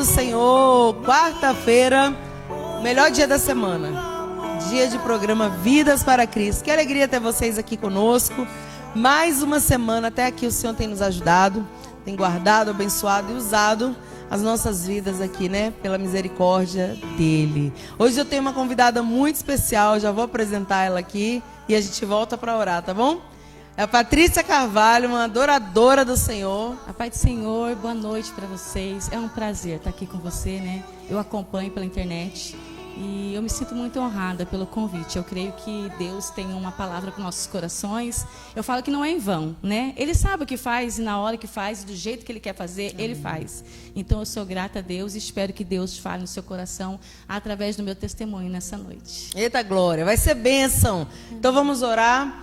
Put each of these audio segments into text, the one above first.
do Senhor, quarta-feira, melhor dia da semana, dia de programa Vidas para Cristo. Que alegria ter vocês aqui conosco, mais uma semana, até aqui o Senhor tem nos ajudado, tem guardado, abençoado e usado as nossas vidas aqui, né, pela misericórdia dele. Hoje eu tenho uma convidada muito especial, já vou apresentar ela aqui e a gente volta para orar, tá bom? É a Patrícia Carvalho, uma adoradora do Senhor. A paz do Senhor, boa noite para vocês. É um prazer estar aqui com você, né? Eu acompanho pela internet e eu me sinto muito honrada pelo convite. Eu creio que Deus tem uma palavra para nossos corações. Eu falo que não é em vão, né? Ele sabe o que faz e na hora que faz, do jeito que Ele quer fazer, Ele faz. Então eu sou grata a Deus e espero que Deus fale no seu coração através do meu testemunho nessa noite. Eita glória, vai ser bênção. Então vamos orar.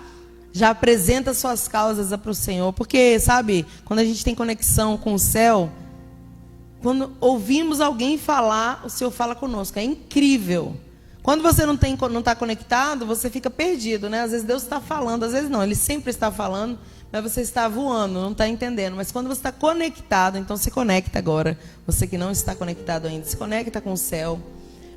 Já apresenta suas causas para o Senhor, porque, sabe, quando a gente tem conexão com o céu, quando ouvimos alguém falar, o Senhor fala conosco, é incrível. Quando você não está conectado, você fica perdido, né? Às vezes Deus está falando, às vezes não, Ele sempre está falando, mas você está voando, não está entendendo. Mas quando você está conectado, então se conecta agora. Você que não está conectado ainda, se conecta com o céu,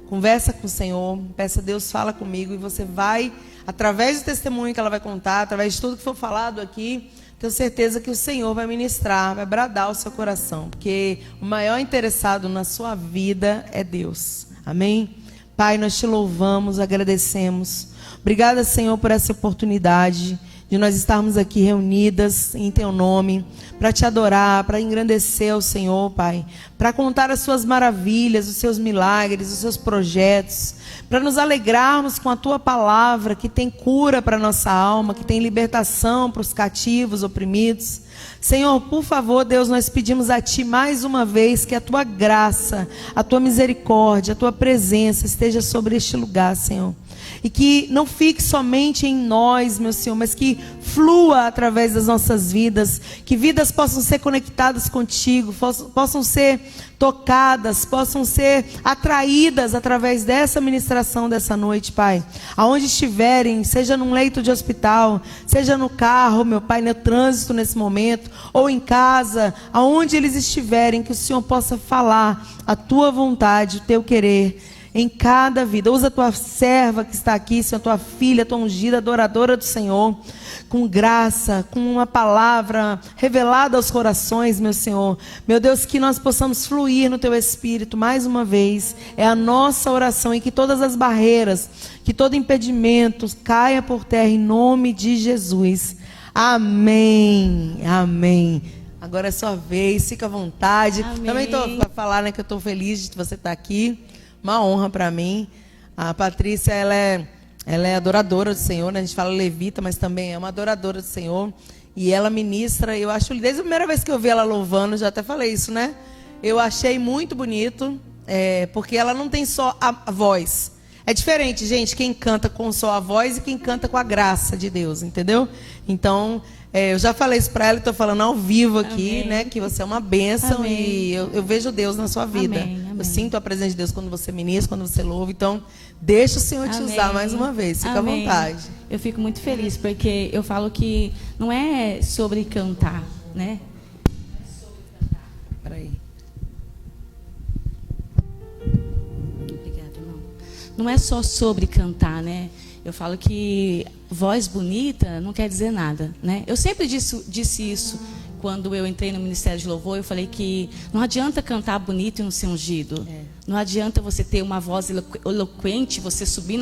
conversa com o Senhor, peça a Deus, fala comigo, e você vai, através do testemunho que ela vai contar, através de tudo que for falado aqui, tenho certeza que o Senhor vai ministrar, vai bradar o seu coração, porque o maior interessado na sua vida é Deus. Amém? Pai, nós te louvamos, agradecemos. Obrigada, Senhor, por essa oportunidade de nós estarmos aqui reunidas em Teu nome, para te adorar, para engrandecer o Senhor, Pai, para contar as Suas maravilhas, os Seus milagres, os Seus projetos, para nos alegrarmos com a Tua palavra, que tem cura para a nossa alma, que tem libertação para os cativos, oprimidos. Senhor, por favor, Deus, nós pedimos a Ti mais uma vez que a Tua graça, a Tua misericórdia, a Tua presença esteja sobre este lugar, Senhor. E que não fique somente em nós, meu Senhor, mas que flua através das nossas vidas, que vidas possam ser conectadas contigo, possam ser tocadas, possam ser atraídas através dessa ministração dessa noite, Pai. Aonde estiverem, seja num leito de hospital, seja no carro, meu Pai, no trânsito nesse momento, ou em casa, aonde eles estiverem, que o Senhor possa falar a Tua vontade, o Teu querer, em cada vida. Usa a Tua serva que está aqui, Senhor, Tua filha, Tua ungida, adoradora do Senhor, com graça, com uma palavra revelada aos corações, meu Senhor. Meu Deus, que nós possamos fluir no Teu Espírito mais uma vez. É a nossa oração, e que todas as barreiras, que todo impedimento caia por terra em nome de Jesus. Amém. Amém. Agora é sua vez, fica à vontade. Amém. Também estou para falar, né, que eu estou feliz de você estar aqui. Uma honra para mim. A Patrícia, ela é adoradora do Senhor, né? A gente fala levita, mas também é uma adoradora do Senhor. E ela ministra, eu acho, desde a primeira vez que eu vi ela louvando, já até falei isso, né? Eu achei muito bonito, porque ela não tem só a voz. É diferente, gente, quem canta com só a voz e quem canta com a graça de Deus, entendeu? Então, eu já falei isso para ela e estou falando ao vivo aqui, amém, né? Que você é uma bênção. Amém. E eu vejo Deus na sua vida. Amém, amém. Eu sinto a presença de Deus quando você ministra, quando você louva. Então, deixa o Senhor te usar mais uma vez. Fica amém, à vontade. Eu fico muito feliz, porque eu falo que não é sobre cantar, né? Peraí. Obrigada, irmão. Não é só sobre cantar, né? Eu falo que voz bonita não quer dizer nada, né? Eu sempre disse isso quando eu entrei no Ministério de Louvor. Eu falei que não adianta cantar bonito e não ser ungido. Não adianta você ter uma voz eloquente, você subir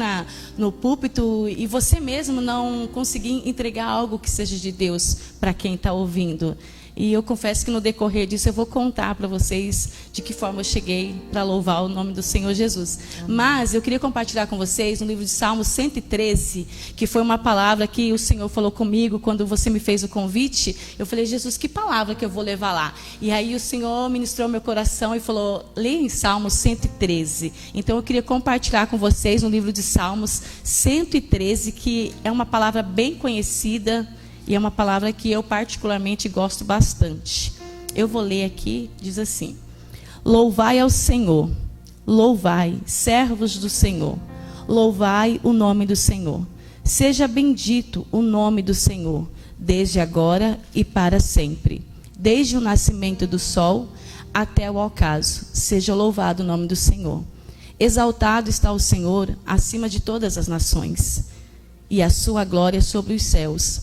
no púlpito e você mesmo não conseguir entregar algo que seja de Deus para quem está ouvindo. E eu confesso que no decorrer disso eu vou contar para vocês de que forma eu cheguei para louvar o nome do Senhor Jesus. Amém. Mas eu queria compartilhar com vocês no livro de Salmos 113, que foi uma palavra que o Senhor falou comigo quando você me fez o convite. Eu falei, Jesus, que palavra que eu vou levar lá? E aí o Senhor ministrou meu coração e falou, leia em Salmos 113. Então eu queria compartilhar com vocês no livro de Salmos 113, que é uma palavra bem conhecida, e é uma palavra que eu particularmente gosto bastante. Eu vou ler aqui, diz assim: louvai ao Senhor, louvai, servos do Senhor, louvai o nome do Senhor. Seja bendito o nome do Senhor, desde agora e para sempre. Desde o nascimento do sol até o ocaso. Seja louvado o nome do Senhor. Exaltado está o Senhor acima de todas as nações, e a sua glória sobre os céus.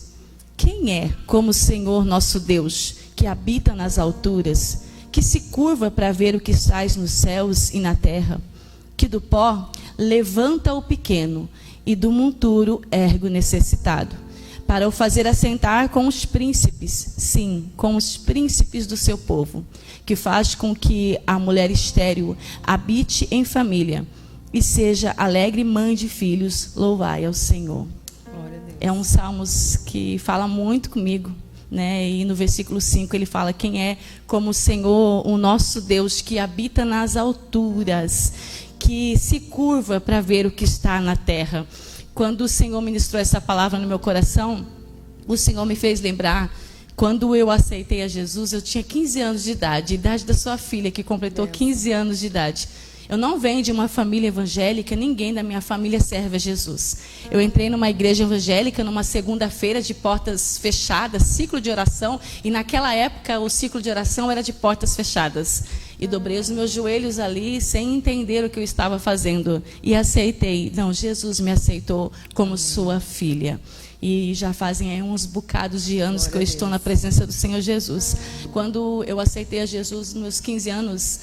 Quem é como o Senhor nosso Deus, que habita nas alturas, que se curva para ver o que estás nos céus e na terra, que do pó levanta o pequeno e do monturo ergue o necessitado, para o fazer assentar com os príncipes, sim, com os príncipes do seu povo, que faz com que a mulher estéril habite em família e seja alegre mãe de filhos. Louvai ao Senhor. Glória a Deus. É um salmos que fala muito comigo, né? E no versículo 5 ele fala: quem é como o Senhor, o nosso Deus, que habita nas alturas, que se curva para ver o que está na terra. Quando o Senhor ministrou essa palavra no meu coração, o Senhor me fez lembrar, quando eu aceitei a Jesus, eu tinha 15 anos de idade, a idade da sua filha, que completou 15 anos de idade. Eu não venho de uma família evangélica, ninguém da minha família serve a Jesus. Eu entrei numa igreja evangélica numa segunda-feira de portas fechadas, ciclo de oração, e naquela época o ciclo de oração era de portas fechadas. E dobrei os meus joelhos ali sem entender o que eu estava fazendo. E aceitei. Não, Jesus me aceitou como sua filha. E já fazem aí uns bocados de anos que eu estou na presença do Senhor Jesus. Quando eu aceitei a Jesus nos meus 15 anos,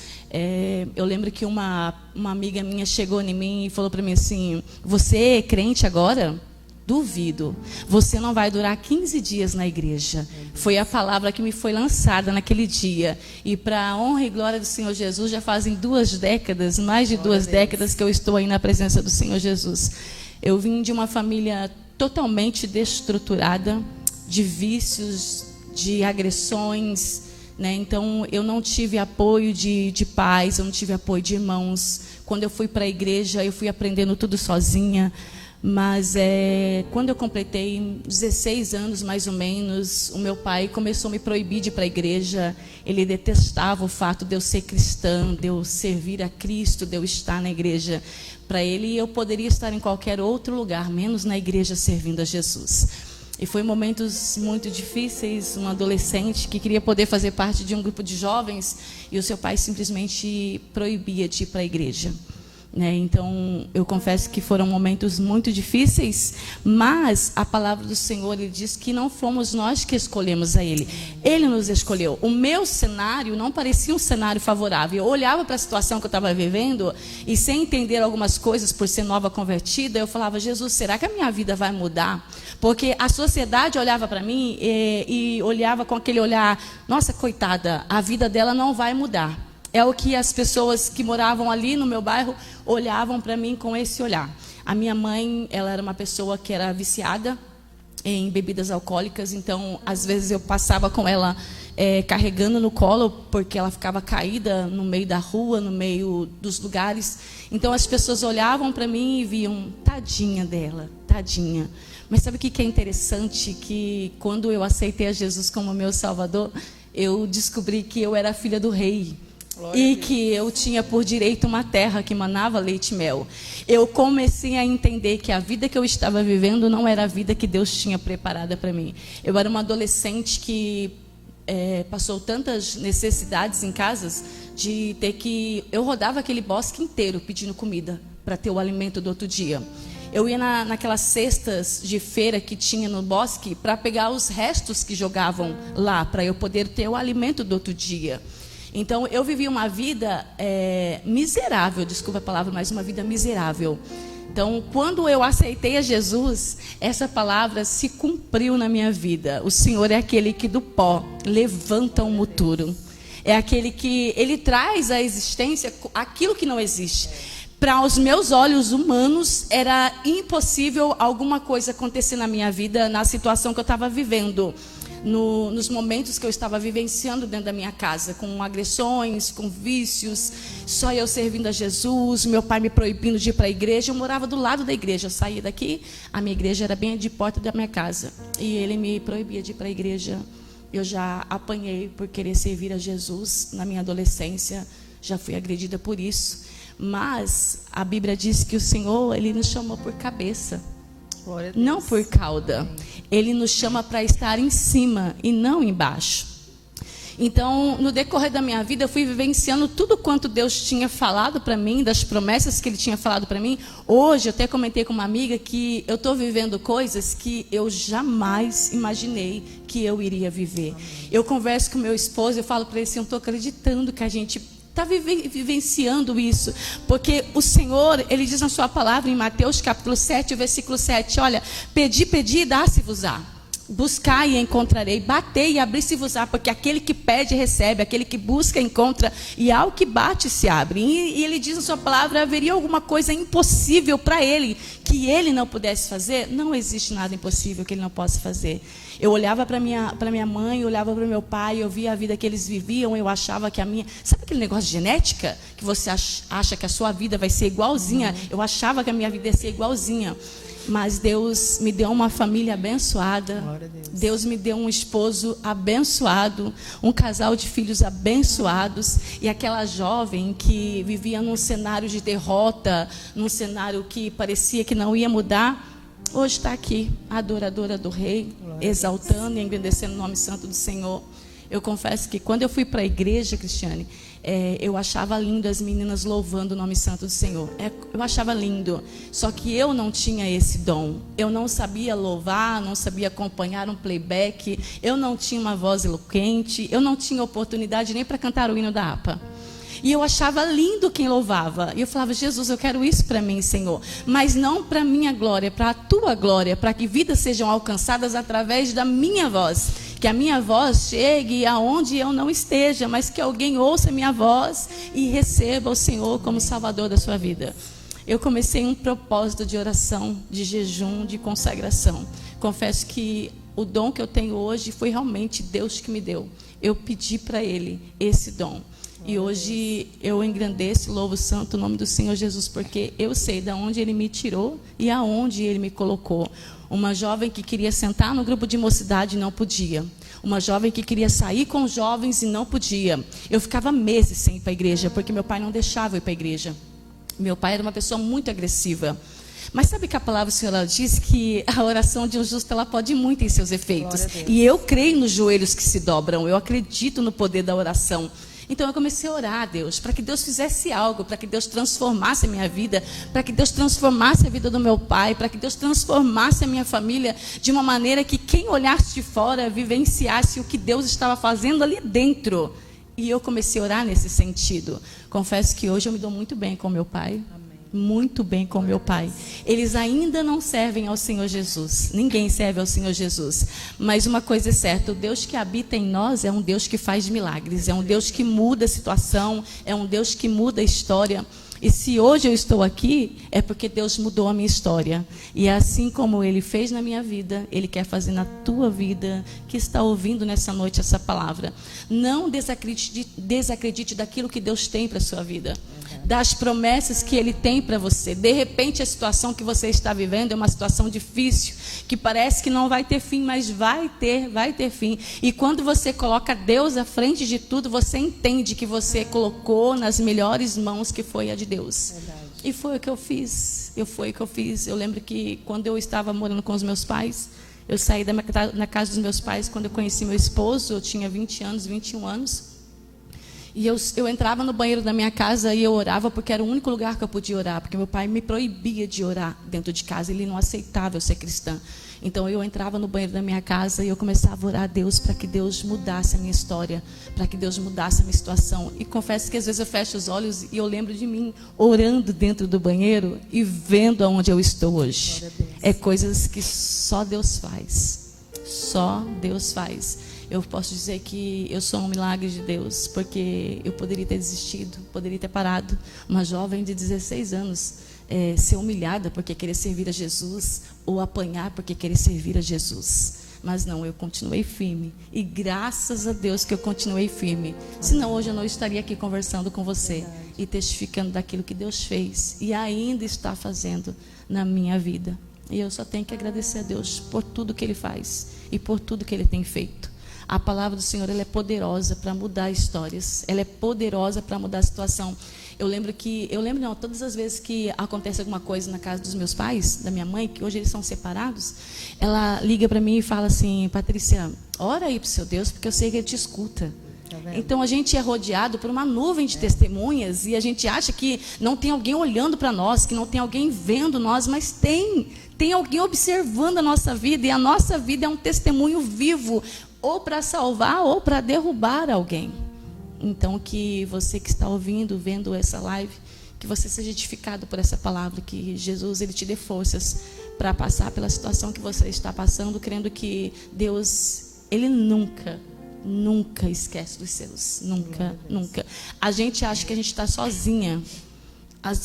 eu lembro que uma amiga minha chegou em mim e falou para mim assim: você é crente agora? Duvido. Você não vai durar 15 dias na igreja. Foi a palavra que me foi lançada naquele dia. E para a honra e glória do Senhor Jesus, já fazem 2 décadas, mais de 2 décadas que eu estou aí na presença do Senhor Jesus. Eu vim de uma família totalmente destruturada, de vícios, de agressões, né? Então eu não tive apoio de pais, eu não tive apoio de irmãos. Quando eu fui para a igreja, eu fui aprendendo tudo sozinha. Mas quando eu completei 16 anos, mais ou menos, o meu pai começou a me proibir de ir para a igreja. Ele detestava o fato de eu ser cristã, de eu servir a Cristo, de eu estar na igreja. Para ele, eu poderia estar em qualquer outro lugar, menos na igreja servindo a Jesus. E foi momentos muito difíceis, um adolescente que queria poder fazer parte de um grupo de jovens, e o seu pai simplesmente proibia de ir para a igreja. Então, eu confesso que foram momentos muito difíceis, mas a palavra do Senhor, ele diz que não fomos nós que escolhemos a Ele. Ele nos escolheu. O meu cenário não parecia um cenário favorável. Eu olhava para a situação que eu estava vivendo e, sem entender algumas coisas, por ser nova convertida, eu falava: Jesus, será que a minha vida vai mudar? Porque a sociedade olhava para mim e olhava com aquele olhar: nossa, coitada, a vida dela não vai mudar. É o que as pessoas que moravam ali no meu bairro olhavam para mim com esse olhar. A minha mãe, ela era uma pessoa que era viciada em bebidas alcoólicas, então às vezes eu passava com ela carregando no colo, porque ela ficava caída no meio da rua, no meio dos lugares. Então as pessoas olhavam para mim e viam: tadinha dela, tadinha. Mas sabe o que é interessante? Que quando eu aceitei a Jesus como meu Salvador, eu descobri que eu era filha do rei. E que eu tinha por direito uma terra que manava leite e mel. Eu comecei a entender que a vida que eu estava vivendo não era a vida que Deus tinha preparada para mim. Eu era uma adolescente que passou tantas necessidades em casas, de ter que... Eu rodava aquele bosque inteiro pedindo comida para ter o alimento do outro dia. Eu ia naquelas cestas de feira que tinha no bosque para pegar os restos que jogavam lá, para eu poder ter o alimento do outro dia. Então, eu vivi uma vida miserável, desculpa a palavra, mas uma vida miserável. Então, quando eu aceitei a Jesus, essa palavra se cumpriu na minha vida. O Senhor é aquele que do pó levanta um monturo. É aquele que ele traz à existência aquilo que não existe. Para os meus olhos humanos, era impossível alguma coisa acontecer na minha vida, na situação que eu estava vivendo. Nos momentos que eu estava vivenciando dentro da minha casa, com agressões, com vícios, só eu servindo a Jesus, meu pai me proibindo de ir para a igreja. Eu morava do lado da igreja, eu saía daqui, a minha igreja era bem de porta da minha casa, e ele me proibia de ir para a igreja. Eu já apanhei por querer servir a Jesus na minha adolescência, já fui agredida por isso, mas a Bíblia diz que o Senhor, ele nos chamou por cabeça, não por cauda. Ele nos chama para estar em cima e não embaixo. Então, no decorrer da minha vida, eu fui vivenciando tudo quanto Deus tinha falado para mim, das promessas que Ele tinha falado para mim. Hoje, eu até comentei com uma amiga que eu estou vivendo coisas que eu jamais imaginei que eu iria viver. Eu converso com meu esposo, eu falo para ele assim, eu estou acreditando que a gente está vivenciando isso, porque o Senhor, Ele diz na sua palavra, em Mateus capítulo 7, versículo 7, olha, pedi, pedi, dá-se-vos-á. Buscai e encontrarei, batei e abri-se-vos-á, porque aquele que pede recebe, aquele que busca encontra, e ao que bate se abre. E ele diz na sua palavra, haveria alguma coisa impossível para ele, que ele não pudesse fazer? Não existe nada impossível que ele não possa fazer. Eu olhava para minha mãe, olhava para meu pai, eu via a vida que eles viviam, eu achava que a minha... Sabe aquele negócio de genética? Que você acha que a sua vida vai ser igualzinha? Eu achava que a minha vida ia ser igualzinha. Mas Deus me deu uma família abençoada. Deus me deu um esposo abençoado, um casal de filhos abençoados. E aquela jovem que vivia num cenário de derrota, num cenário que parecia que não ia mudar, hoje está aqui, adoradora do Rei, exaltando e engrandecendo o nome santo do Senhor. Eu confesso que quando eu fui para a igreja, Cristiane, eu achava lindo as meninas louvando o nome santo do Senhor. Eu achava lindo. Só que eu não tinha esse dom. Eu não sabia louvar, não sabia acompanhar um playback. Eu não tinha uma voz eloquente. Eu não tinha oportunidade nem para cantar o hino da APA. E eu achava lindo quem louvava. E eu falava, Jesus, eu quero isso para mim, Senhor. Mas não para a minha glória, para a tua glória, para que vidas sejam alcançadas através da minha voz. Que a minha voz chegue aonde eu não esteja, mas que alguém ouça a minha voz e receba o Senhor como Salvador da sua vida. Eu comecei um propósito de oração, de jejum, de consagração. Confesso que o dom que eu tenho hoje foi realmente Deus que me deu. Eu pedi para Ele esse dom. E hoje eu engrandeço, louvo o santo nome do Senhor Jesus, porque eu sei de onde Ele me tirou e aonde Ele me colocou. Uma jovem que queria sentar no grupo de mocidade e não podia. Uma jovem que queria sair com os jovens e não podia. Eu ficava meses sem ir para a igreja, porque meu pai não deixava eu ir para a igreja. Meu pai era uma pessoa muito agressiva. Mas sabe que a palavra do Senhor ela diz que a oração de um justo ela pode muito em seus efeitos. E eu creio nos joelhos que se dobram. Eu acredito no poder da oração. Então eu comecei a orar a Deus, para que Deus fizesse algo, para que Deus transformasse a minha vida, para que Deus transformasse a vida do meu pai, para que Deus transformasse a minha família de uma maneira que quem olhasse de fora vivenciasse o que Deus estava fazendo ali dentro. E eu comecei a orar nesse sentido. Confesso que hoje eu me dou muito bem com meu pai. Muito bem com meu pai. Eles ainda não servem ao Senhor Jesus. Ninguém serve ao Senhor Jesus. Mas uma coisa é certa, o Deus que habita em nós é um Deus que faz milagres, é um Deus que muda a situação, é um Deus que muda a história. E se hoje eu estou aqui, é porque Deus mudou a minha história. E assim como Ele fez na minha vida, Ele quer fazer na tua vida, que está ouvindo nessa noite essa palavra. Não desacredite daquilo que Deus tem para a sua vida. Das promessas que Ele tem para você. De repente a situação que você está vivendo é uma situação difícil, que parece que não vai ter fim, mas vai ter fim. E quando você coloca Deus à frente de tudo, você entende que você colocou nas melhores mãos, que foi a de Deus. Verdade. E foi o que eu fiz. Eu lembro que quando eu estava morando com os meus pais, eu saí na casa dos meus pais quando eu conheci meu esposo, eu tinha 20 anos, 21 anos. E eu entrava no banheiro da minha casa e eu orava porque era o único lugar que eu podia orar, porque meu pai me proibia de orar dentro de casa, ele não aceitava eu ser cristã. Então eu entrava no banheiro da minha casa e eu começava a orar a Deus para que Deus mudasse a minha história, para que Deus mudasse a minha situação. E confesso que às vezes eu fecho os olhos e eu lembro de mim orando dentro do banheiro e vendo aonde eu estou hoje. É coisas que só Deus faz. Só Deus faz. Eu posso dizer que eu sou um milagre de Deus, porque eu poderia ter desistido, poderia ter parado. Uma jovem de 16 anos ser humilhada porque querer servir a Jesus, ou apanhar porque querer servir a Jesus. Mas não, eu continuei firme. E graças a Deus que eu continuei firme. Senão hoje eu não estaria aqui conversando com você e testificando daquilo que Deus fez e ainda está fazendo na minha vida. E eu só tenho que agradecer a Deus por tudo que Ele faz e por tudo que Ele tem feito. A palavra do Senhor, ela é poderosa para mudar histórias. Ela é poderosa para mudar a situação. Todas as vezes que acontece alguma coisa na casa dos meus pais, da minha mãe, que hoje eles são separados, ela liga para mim e fala assim: Patrícia, ora aí para o seu Deus, porque eu sei que Ele te escuta. Então a gente é rodeado por uma nuvem de testemunhas e a gente acha que não tem alguém olhando para nós, que não tem alguém vendo nós, mas tem alguém observando a nossa vida, e a nossa vida é um testemunho vivo, ou para salvar ou para derrubar alguém. Então que você que está ouvindo, vendo essa live, que você seja edificado por essa palavra, que Jesus ele te dê forças para passar pela situação que você está passando, crendo que Deus, ele nunca esquece dos seus. Nunca. A gente acha que a gente está sozinha.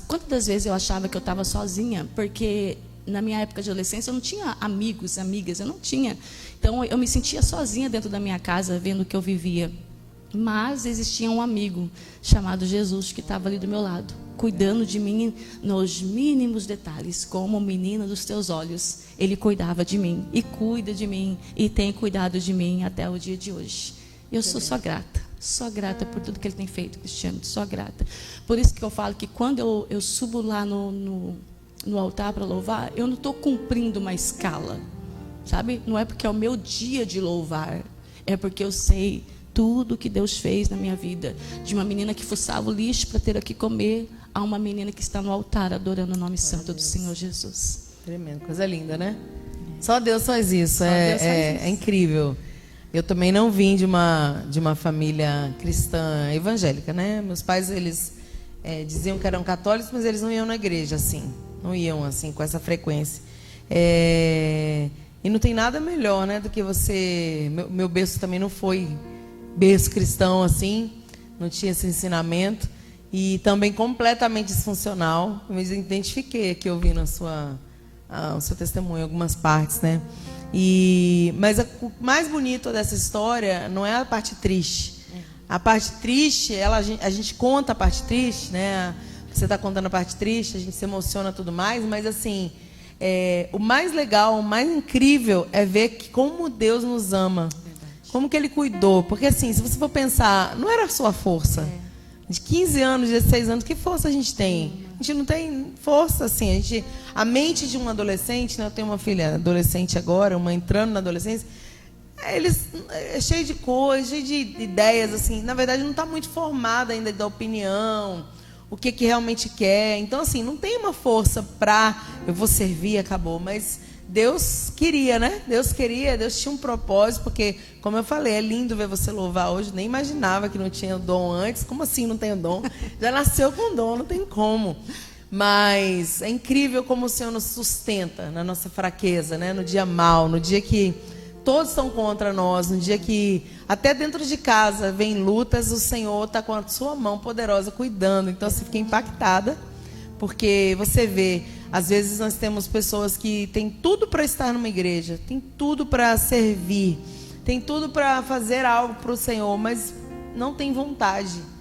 Quantas vezes eu achava que eu estava sozinha? Porque na minha época de adolescência eu não tinha amigos, amigas, eu não tinha. Então eu me sentia sozinha dentro da minha casa, vendo o que eu vivia. Mas existia um amigo chamado Jesus que estava ali do meu lado, cuidando de mim nos mínimos detalhes, como o menino dos teus olhos. Ele cuidava de mim e cuida de mim e tem cuidado de mim até o dia de hoje. Eu sou só grata por tudo que ele tem feito, Cristiano, só grata. Por isso que eu falo que quando eu subo lá no altar para louvar, eu não estou cumprindo uma escala, sabe? Não é porque é o meu dia de louvar, é porque eu sei tudo que Deus fez na minha vida. De uma menina que fuçava o lixo para ter o que comer, a uma menina que está no altar adorando o nome santo do Senhor Jesus. Tremendo, coisa linda, né? Só Deus faz isso, é incrível. Eu também não vim de uma família cristã evangélica, né? Meus pais, eles diziam que eram católicos, mas eles não iam na igreja, assim. Não iam, assim, com essa frequência. E não tem nada melhor, né, do que você... Meu berço também não foi berço cristão, assim. Não tinha esse ensinamento. E também completamente disfuncional. Eu me identifiquei aqui ouvindo o seu testemunho em algumas partes, né? Mas o mais bonito dessa história não é a parte triste. A parte triste, a gente conta a parte triste, né? Você está contando a parte triste, a gente se emociona e tudo mais, mas assim, o mais legal, o mais incrível é ver como Deus nos ama. Como que Ele cuidou. Porque assim, se você for pensar, não era a sua força. De 15 anos, 16 anos, que força a gente tem? A gente não tem força, assim. A mente de um adolescente, né? Eu tenho uma filha adolescente agora, uma entrando na adolescência, é cheio de coisas, cheio de ideias, assim. Na verdade, não está muito formada ainda da opinião, o que realmente quer. Então, assim, não tem uma força para eu vou servir, acabou. Mas Deus queria, né? Deus tinha um propósito, porque, como eu falei, é lindo ver você louvar hoje. Nem imaginava que não tinha dom antes. Como assim não tem dom? Já nasceu com dom, não tem como. Mas é incrível como o Senhor nos sustenta na nossa fraqueza, né? No dia mau, no dia que todos estão contra nós, no dia que até dentro de casa vem lutas, o Senhor está com a sua mão poderosa cuidando. Então você fica impactada, porque você vê, às vezes nós temos pessoas que têm tudo para estar numa igreja, tem tudo para servir, tem tudo para fazer algo para o Senhor, mas não tem vontade.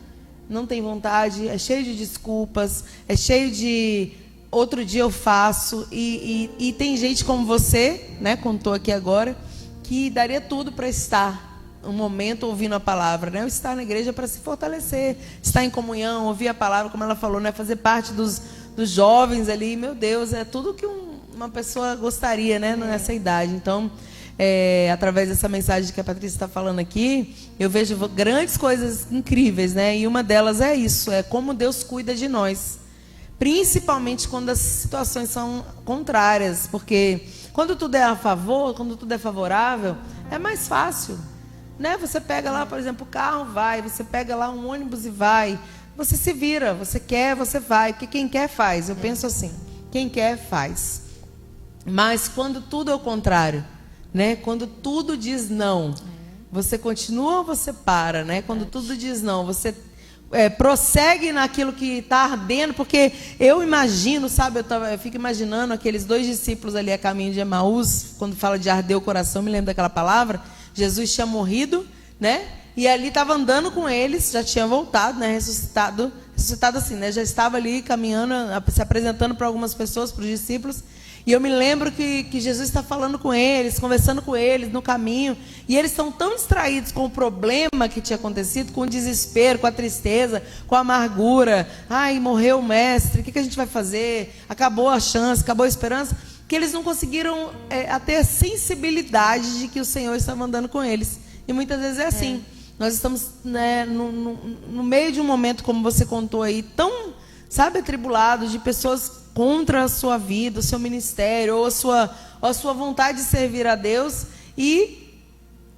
Não tem vontade, é cheio de desculpas, é cheio de outro dia eu faço. E tem gente como você, né, contou aqui agora, que daria tudo para estar um momento ouvindo a palavra, né? Estar na igreja para se fortalecer, estar em comunhão, ouvir a palavra, como ela falou, né? Fazer parte dos jovens ali. Meu Deus, é tudo que uma pessoa gostaria, né? Nessa idade. Então, através dessa mensagem que a Patrícia está falando aqui, eu vejo grandes coisas incríveis, né? E uma delas é isso, é como Deus cuida de nós, principalmente quando as situações são contrárias, porque quando tudo é a favor, quando tudo é favorável, é mais fácil, né? Você pega lá, por exemplo, o carro vai, você pega lá um ônibus e vai, você se vira, você quer, você vai, porque quem quer faz. Eu penso assim, quem quer faz. Mas quando tudo é o contrário, né? Quando tudo diz não, você continua ou você para, né? Quando tudo diz não, você prossegue naquilo que está ardendo, porque eu imagino, sabe, eu fico imaginando aqueles 2 discípulos ali a caminho de Emaús, quando fala de arder o coração, me lembro daquela palavra. Jesus tinha morrido, né? E ali estava andando com eles, já tinha voltado, né? Ressuscitado assim, né? Já estava ali caminhando, se apresentando para algumas pessoas, para os discípulos. E eu me lembro que Jesus está falando com eles, conversando com eles no caminho. E eles estão tão distraídos com o problema que tinha acontecido, com o desespero, com a tristeza, com a amargura. Ai, morreu o mestre, o que a gente vai fazer? Acabou a chance, acabou a esperança. Que eles não conseguiram ter a sensibilidade de que o Senhor estava andando com eles. E muitas vezes é assim. Nós estamos, né, no meio de um momento, como você contou aí, tão, sabe, atribulado, de pessoas contra a sua vida, o seu ministério, ou a sua vontade de servir a Deus, e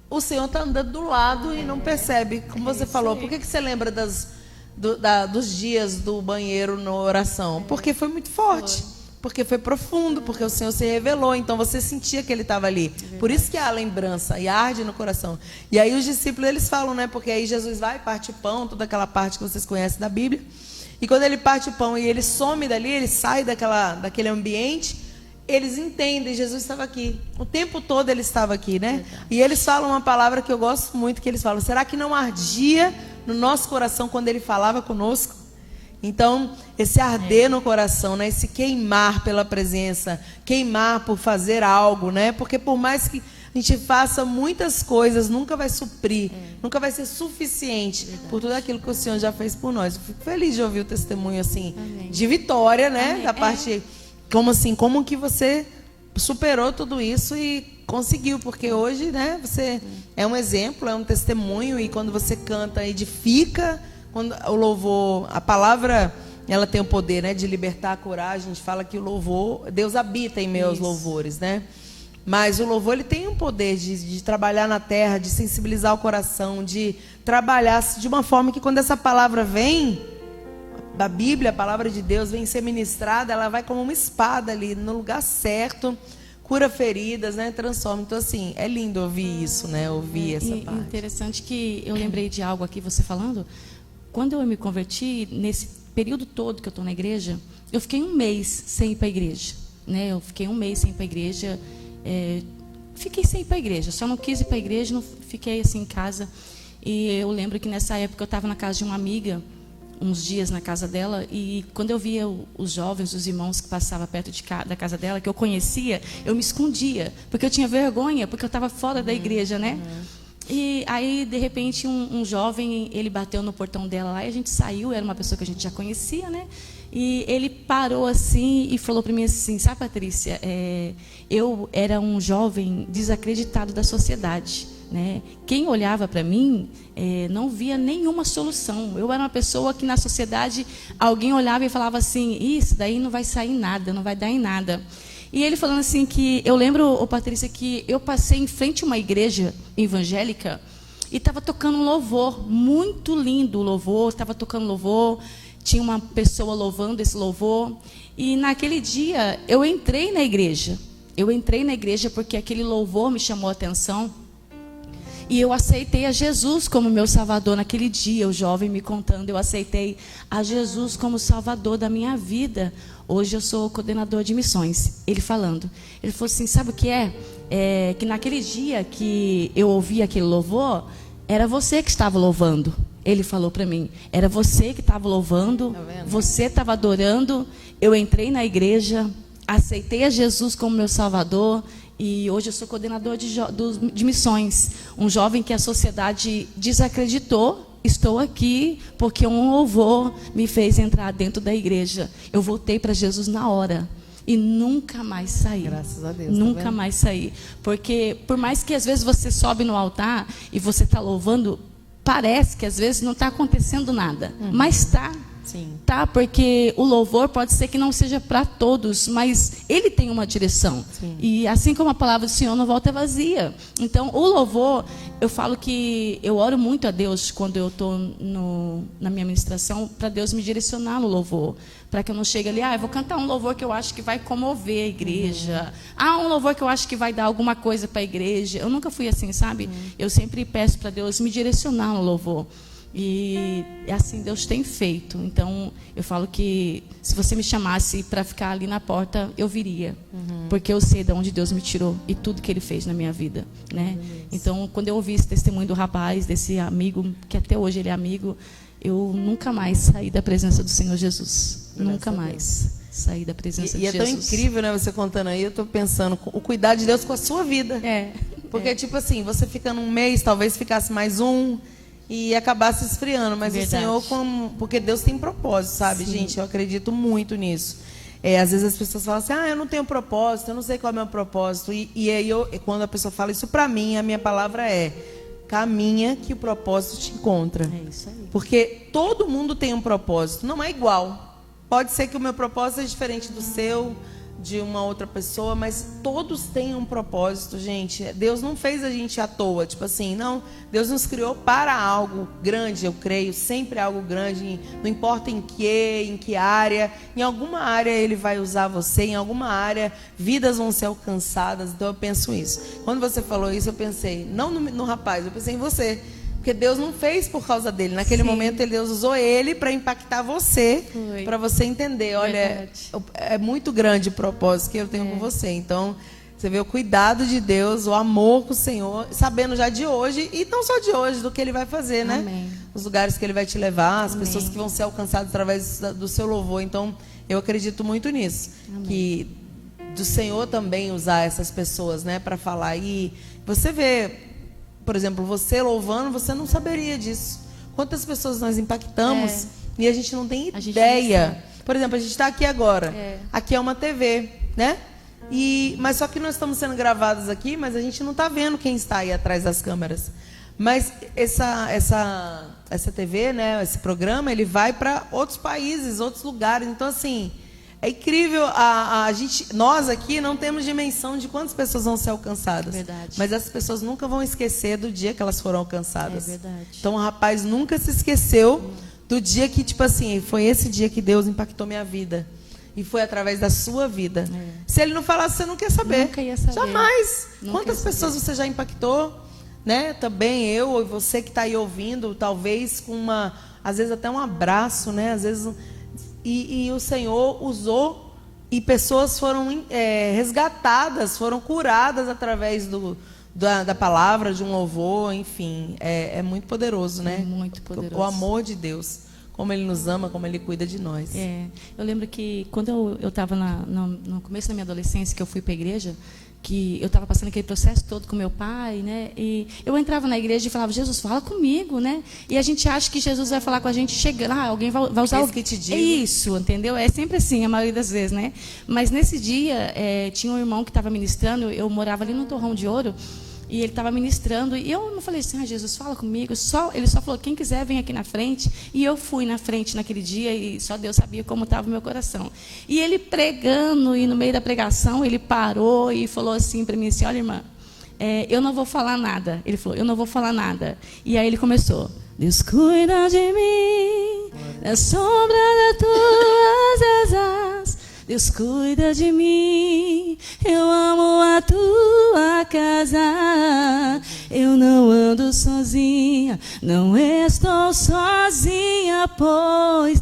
o Senhor está andando do lado e não percebe. Como você falou, por que você lembra dos dias do banheiro na oração? Porque foi muito forte, porque foi profundo, porque o Senhor se revelou, então você sentia que Ele estava ali. Por isso que há a lembrança e arde no coração. E aí os discípulos, eles falam, né? Porque aí Jesus vai, parte o pão, toda aquela parte que vocês conhecem da Bíblia. E quando Ele parte o pão e Ele some dali, Ele sai daquele ambiente, eles entendem, Jesus estava aqui. O tempo todo Ele estava aqui, né? E eles falam uma palavra que eu gosto muito, que eles falam: será que não ardia no nosso coração quando Ele falava conosco? Então, esse arder no coração, né? Esse queimar pela presença, queimar por fazer algo, né? Porque por mais que a gente faça muitas coisas, nunca vai suprir, nunca vai ser suficiente por tudo aquilo que o Senhor já fez por nós. Eu fico feliz de ouvir o testemunho assim, de vitória, né? Da parte, como que você superou tudo isso e conseguiu, porque hoje, né? Você é um exemplo, é um testemunho, e quando você canta, edifica. Quando o louvor, a palavra, ela tem o poder, né, de libertar, curar. A gente fala que o louvor, Deus habita em meus louvores, né? Mas o louvor, ele tem um poder de trabalhar na terra, de sensibilizar o coração, de trabalhar de uma forma que quando essa palavra vem da Bíblia, a palavra de Deus vem ser ministrada, ela vai como uma espada ali no lugar certo, cura feridas, né, transforma. Então, assim, é lindo ouvir isso, né, ouvir essa parte. Interessante que eu lembrei de algo aqui, você falando. Quando eu me converti, nesse período todo que eu estou na igreja, eu fiquei um mês sem ir para a igreja, né? Eu fiquei um mês sem ir para a igreja, fiquei sem ir para a igreja, só não quis ir para a igreja, não fiquei assim em casa. E eu lembro que nessa época eu estava na casa de uma amiga, uns dias na casa dela, e quando eu via os jovens, os irmãos que passavam perto da casa dela, que eu conhecia, eu me escondia, porque eu tinha vergonha, porque eu estava fora da igreja, né? E aí, de repente, um jovem, ele bateu no portão dela lá, e a gente saiu, era uma pessoa que a gente já conhecia, né? E ele parou assim e falou para mim assim: sabe, Patrícia, eu era um jovem desacreditado da sociedade, né? Quem olhava para mim não via nenhuma solução. Eu era uma pessoa que na sociedade alguém olhava e falava assim: isso daí não vai sair nada, não vai dar em nada. E ele falando assim que... Eu lembro, Patrícia, que eu passei em frente a uma igreja evangélica e estava tocando um louvor, muito lindo o louvor, estava tocando louvor, tinha uma pessoa louvando esse louvor. E naquele dia eu entrei na igreja. Eu entrei na igreja porque aquele louvor me chamou a atenção. E eu aceitei a Jesus como meu Salvador naquele dia, o jovem me contando, eu aceitei a Jesus como Salvador da minha vida. Hoje eu sou coordenador de missões. Ele falando, ele falou assim: sabe o que que naquele dia que eu ouvi aquele louvor, era você que estava louvando. Ele falou para mim, era você que estava louvando, você estava adorando. Eu entrei na igreja, aceitei a Jesus como meu Salvador, e hoje eu sou coordenador de missões. Um jovem que a sociedade desacreditou, estou aqui porque um louvor me fez entrar dentro da igreja. Eu voltei para Jesus na hora e nunca mais saí. Graças a Deus. Nunca mais saí. Porque por mais que às vezes você sobe no altar e você está louvando, parece que às vezes não está acontecendo nada. Mas está. Sim. Tá? Porque o louvor pode ser que não seja para todos, mas ele tem uma direção. Sim. E assim como a palavra do Senhor não volta vazia. Então, o louvor, eu falo que eu oro muito a Deus quando eu estou na minha ministração, para Deus me direcionar no louvor. Para que eu não chegue ali, eu vou cantar um louvor que eu acho que vai comover a igreja. Um louvor que eu acho que vai dar alguma coisa para a igreja. Eu nunca fui assim, sabe? Eu sempre peço para Deus me direcionar no louvor. E assim Deus tem feito. Então eu falo que se você me chamasse para ficar ali na porta, eu viria, porque eu sei de onde Deus me tirou e tudo que Ele fez na minha vida, né? Então quando eu ouvi esse testemunho do rapaz, desse amigo que até hoje ele é amigo, eu nunca mais saí da presença do Senhor Jesus. Nunca mais saí da presença de Jesus. E é tão incrível, né? Você contando aí, eu estou pensando o cuidado de Deus com a sua vida. Porque tipo assim, você fica num mês, talvez ficasse mais um e acabasse esfriando, mas Verdade. o Senhor, porque Deus tem propósito, sabe? Sim. Gente, eu acredito muito nisso. Às vezes as pessoas falam assim: eu não tenho propósito, eu não sei qual é o meu propósito. E aí, quando a pessoa fala isso para mim, a minha palavra é: caminha que o propósito te encontra. É isso aí. Porque todo mundo tem um propósito, não é igual. Pode ser que o meu propósito seja diferente do seu, de uma outra pessoa, mas todos têm um propósito, gente. Deus não fez a gente à toa, tipo assim, não. Deus nos criou para algo grande, eu creio, sempre algo grande, não importa em que área, em alguma área Ele vai usar você, em alguma área vidas vão ser alcançadas, então eu penso isso. Quando você falou isso, eu pensei, não no rapaz, eu pensei em você. Porque Deus não fez por causa dele. Naquele momento, Deus usou ele para impactar você, para você entender. Olha, é muito grande o propósito que eu tenho com você. Então, você vê o cuidado de Deus, o amor com o Senhor, sabendo já de hoje, e não só de hoje, do que Ele vai fazer, né? Amém. Os lugares que Ele vai te levar, as pessoas que vão ser alcançadas através do seu louvor. Então, eu acredito muito nisso. Amém. Que do Senhor também usar essas pessoas, né, para falar. E você vê... Por exemplo, você louvando, você não saberia disso. Quantas pessoas nós impactamos e a gente não tem ideia. Por exemplo, a gente está aqui agora. Aqui é uma TV, né? Mas só que nós estamos sendo gravados aqui, mas a gente não está vendo quem está aí atrás das câmeras. Mas essa TV, né? Esse programa, ele vai para outros países, outros lugares. Então, assim... É incrível, a gente, nós aqui não temos dimensão de quantas pessoas vão ser alcançadas. Verdade. Mas as pessoas nunca vão esquecer do dia que elas foram alcançadas. É verdade. Então o rapaz nunca se esqueceu do dia que, tipo assim, foi esse dia que Deus impactou minha vida. E foi através da sua vida. Se ele não falasse, você não quer saber. Nunca ia saber. Jamais. Nunca Quantas ia pessoas saber. você já impactou? Né? Também eu ou você que está aí ouvindo, talvez com às vezes até um abraço, né? Às vezes... E o Senhor usou e pessoas foram resgatadas, foram curadas através da palavra, de um louvor, enfim. É muito poderoso, né? Muito poderoso. O amor de Deus, como Ele nos ama, como Ele cuida de nós. Eu lembro que quando eu estava no começo da minha adolescência, que eu fui para a igreja, que eu estava passando aquele processo todo com meu pai, né? E eu entrava na igreja e falava, Jesus, fala comigo, né? E a gente acha que Jesus vai falar com a gente chegando, alguém vai usar o que te digo. Isso, entendeu? É sempre assim, a maioria das vezes, né? Mas nesse dia, tinha um irmão que estava ministrando, eu morava ali no Torrão de Ouro, e ele estava ministrando, e eu não falei assim, Jesus, fala comigo. Ele só falou, quem quiser, vem aqui na frente. E eu fui na frente naquele dia, e só Deus sabia como estava o meu coração. E ele pregando, e no meio da pregação, ele parou e falou assim para mim, assim, olha, irmã, eu não vou falar nada. Ele falou, eu não vou falar nada. E aí ele começou, Deus cuida de mim, na sombra das tuas asas. Deus cuida de mim, eu amo a tua casa, eu não ando sozinha, não estou sozinha, pois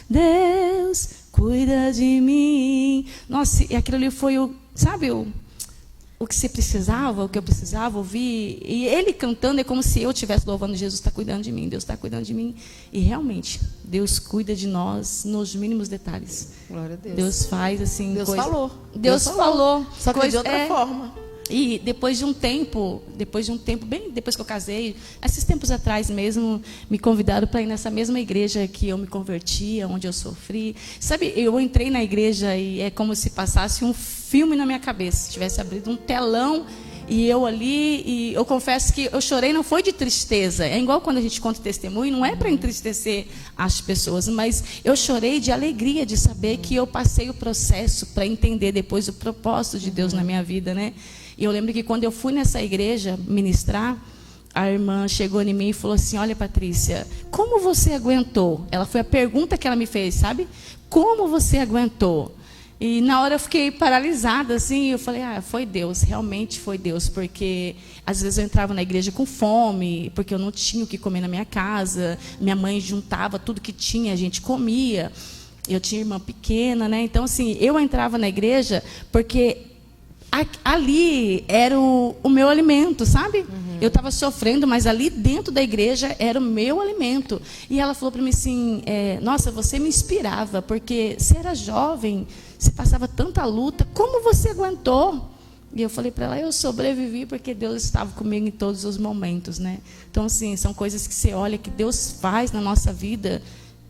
Deus cuida de mim. Nossa, e aquilo ali foi o que você precisava, o que eu precisava ouvir. E ele cantando é como se eu estivesse louvando, Jesus está cuidando de mim, Deus está cuidando de mim. E realmente, Deus cuida de nós nos mínimos detalhes. Glória a Deus. Deus faz assim... Deus falou. Deus falou. Só que de outra forma. E depois de um tempo, bem depois que eu casei, esses tempos atrás mesmo, me convidaram para ir nessa mesma igreja que eu me converti, onde eu sofri. Sabe, eu entrei na igreja e é como se passasse um filme na minha cabeça, se tivesse abrido um telão e eu ali, e eu confesso que eu chorei, não foi de tristeza, é igual quando a gente conta testemunho, não é para entristecer as pessoas, mas eu chorei de alegria de saber que eu passei o processo para entender depois o propósito de Deus na minha vida, né? E eu lembro que quando eu fui nessa igreja ministrar, a irmã chegou em mim e falou assim, olha, Patrícia, como você aguentou? Ela foi a pergunta que ela me fez, sabe? Como você aguentou? E na hora eu fiquei paralisada, assim, eu falei, foi Deus, realmente foi Deus, porque às vezes eu entrava na igreja com fome, porque eu não tinha o que comer na minha casa, minha mãe juntava tudo que tinha, a gente comia, eu tinha irmã pequena, né? Então, assim, eu entrava na igreja porque ali era o meu alimento, sabe? Uhum. Eu estava sofrendo, mas ali dentro da igreja era o meu alimento. E ela falou para mim assim, nossa, você me inspirava, porque você era jovem, você passava tanta luta, como você aguentou? E eu falei para ela, eu sobrevivi porque Deus estava comigo em todos os momentos, né? Então, assim, são coisas que você olha, que Deus faz na nossa vida,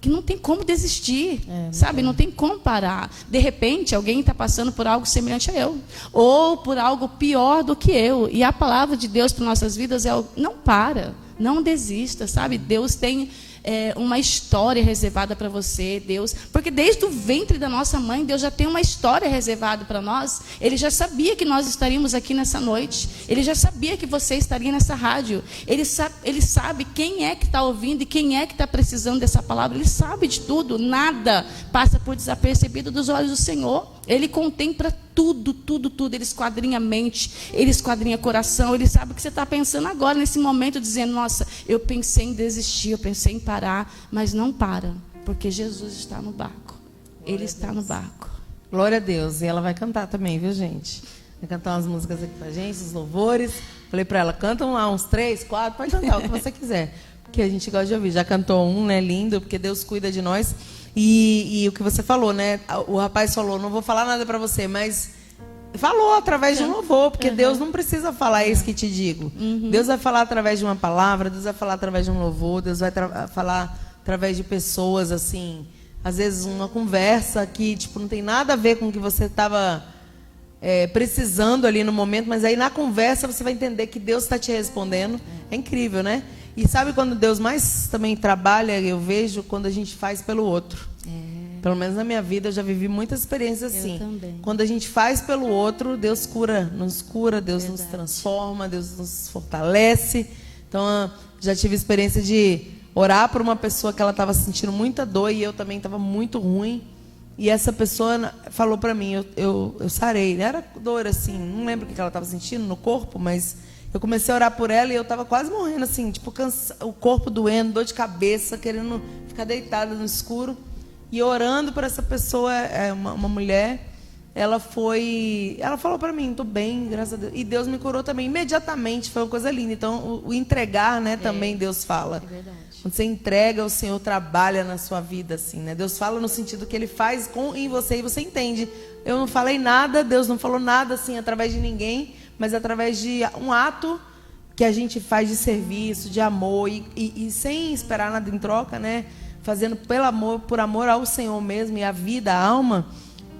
que não tem como desistir, sabe? Não tem como parar. De repente, alguém está passando por algo semelhante a eu, ou por algo pior do que eu. E a palavra de Deus para nossas vidas é: não para, não desista, sabe? Deus tem uma história reservada para você, Deus, porque desde o ventre da nossa mãe, Deus já tem uma história reservada para nós. Ele já sabia que nós estaríamos aqui nessa noite, Ele já sabia que você estaria nessa rádio, Ele sabe quem é que está ouvindo e quem é que está precisando dessa palavra. Ele sabe de tudo, nada passa por desapercebido dos olhos do Senhor. Ele contempla tudo, tudo, tudo. Ele esquadrinha a mente, Ele esquadrinha coração. Ele sabe o que você está pensando agora, nesse momento, dizendo: nossa, eu pensei em desistir, eu pensei em parar, mas não para, porque Jesus está no barco. Ele está no barco. Glória a Deus. E ela vai cantar também, viu, gente? Vai cantar umas músicas aqui pra gente, os louvores. Falei pra ela: cantam lá uns 3, 4, pode cantar o que você quiser, porque a gente gosta de ouvir. Já cantou um, né, lindo, porque Deus cuida de nós. E o que você falou, né? O rapaz falou: não vou falar nada para você, mas falou através de um louvor, porque Deus não precisa falar, é isso que te digo. Deus vai falar através de uma palavra, Deus vai falar através de um louvor, Deus vai falar através de pessoas, assim, às vezes uma conversa que tipo, não tem nada a ver com o que você estava precisando ali no momento, mas aí na conversa você vai entender que Deus está te respondendo. É incrível, né? E sabe quando Deus mais também trabalha, eu vejo, quando a gente faz pelo outro. Pelo menos na minha vida eu já vivi muitas experiências assim. Eu também. Quando a gente faz pelo outro, Deus nos cura, Deus nos transforma, Deus nos fortalece. Então, já tive experiência de orar por uma pessoa que ela estava sentindo muita dor e eu também estava muito ruim. E essa pessoa falou para mim, eu sarei. Era dor assim, não lembro o que ela estava sentindo no corpo, mas eu comecei a orar por ela e eu estava quase morrendo assim, tipo, o corpo doendo, dor de cabeça, querendo ficar deitada no escuro. E orando por essa pessoa, uma mulher, ela falou para mim: estou bem, graças a Deus. E Deus me curou também, imediatamente, foi uma coisa linda. Então, o entregar, né, também Deus fala. É verdade. Quando você entrega, o Senhor trabalha na sua vida, assim, né? Deus fala no sentido que Ele faz em você e você entende. Eu não falei nada, Deus não falou nada, assim, através de ninguém, mas através de um ato que a gente faz de serviço, de amor, e sem esperar nada em troca, né? Fazendo por amor ao Senhor mesmo e a vida, a alma,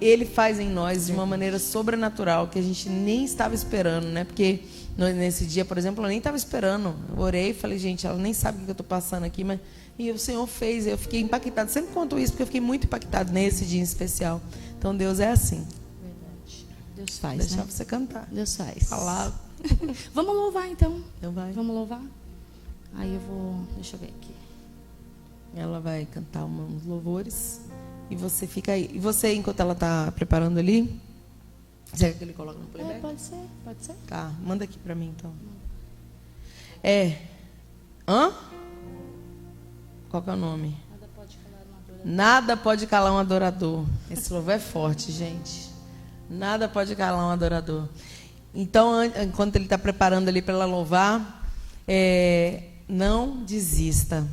Ele faz em nós de uma maneira sobrenatural, que a gente nem estava esperando, né? Porque nesse dia, por exemplo, eu nem estava esperando. Eu orei e falei: gente, ela nem sabe o que eu estou passando aqui, mas... E o Senhor fez, eu fiquei impactada. Sempre conto isso, porque eu fiquei muito impactada nesse dia em especial. Então, Deus é assim. Verdade. Deus faz, Deixar né? você cantar. Deus faz. Falar. Vamos louvar, então. Então vai. Vamos louvar? Aí eu vou... Deixa eu ver aqui. Ela vai cantar uns louvores e você fica aí. E você, enquanto ela está preparando ali, você quer que ele coloque no playback? Pode ser, pode ser. Tá, manda aqui para mim então. Hã? Qual que é o nome? Nada pode calar um adorador. Esse louvor é forte, gente. Nada pode calar um adorador. Então, enquanto ele está preparando ali para ela louvar, não desista.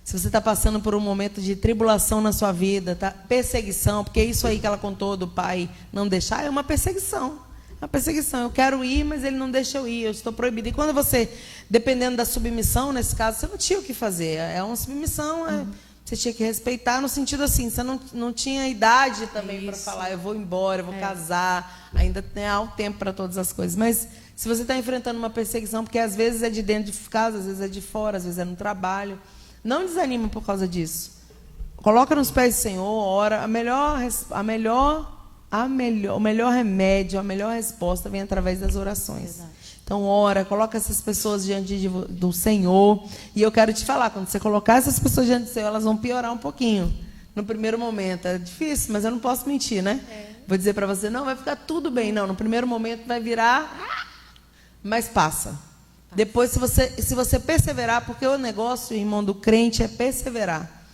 Se você está passando por um momento de tribulação na sua vida, tá? Perseguição, porque isso aí que ela contou do pai não deixar, é uma perseguição. É uma perseguição. Eu quero ir, mas ele não deixa eu ir, eu estou proibida. E quando você, dependendo da submissão, nesse caso, você não tinha o que fazer. É uma submissão, você tinha que respeitar no sentido assim, você não tinha idade também para falar: eu vou embora, eu vou casar, ainda há um tempo para todas as coisas. Mas se você está enfrentando uma perseguição, porque às vezes é de dentro de casa, às vezes é de fora, às vezes é no trabalho, não desanima por causa disso. Coloca nos pés do Senhor, ora. O melhor remédio, a melhor resposta vem através das orações. Verdade. Então, ora, coloca essas pessoas diante do Senhor. E eu quero te falar, quando você colocar essas pessoas diante do Senhor, elas vão piorar um pouquinho. No primeiro momento. É difícil, mas eu não posso mentir, né? Vou dizer para você: não, vai ficar tudo bem. Não, no primeiro momento vai virar, mas passa. Depois, se você perseverar, porque o negócio, irmão, do crente é perseverar.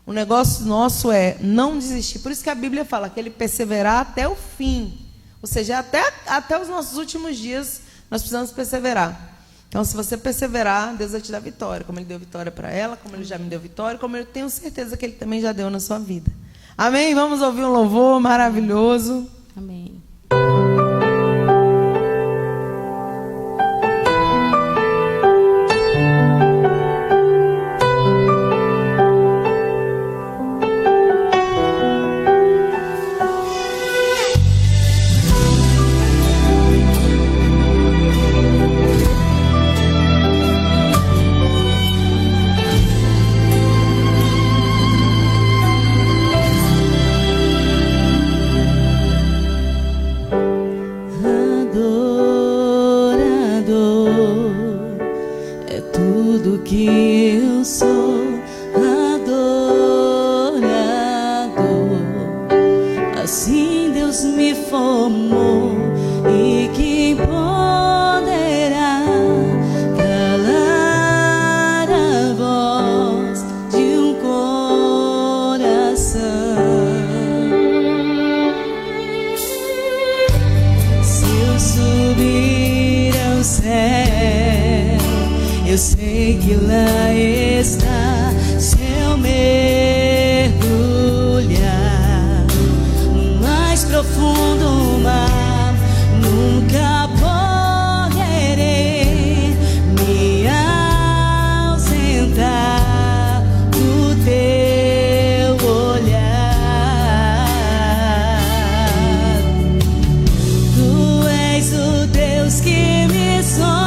O negócio nosso é não desistir. Por isso que a Bíblia fala que ele perseverar até o fim. Ou seja, até os nossos últimos dias, nós precisamos perseverar. Então, se você perseverar, Deus vai te dar vitória. Como Ele deu vitória para ela, como Ele já me deu vitória, como eu tenho certeza que Ele também já deu na sua vida. Amém? Vamos ouvir um louvor maravilhoso. Amém. assim Deus me formou, e quem poderá calar a voz de um coração? Se eu subir ao céu, eu sei que lá está. Se eu mergulhar no mais profundo mar, nunca poderei me ausentar do teu olhar. Tu és o Deus que me sonda.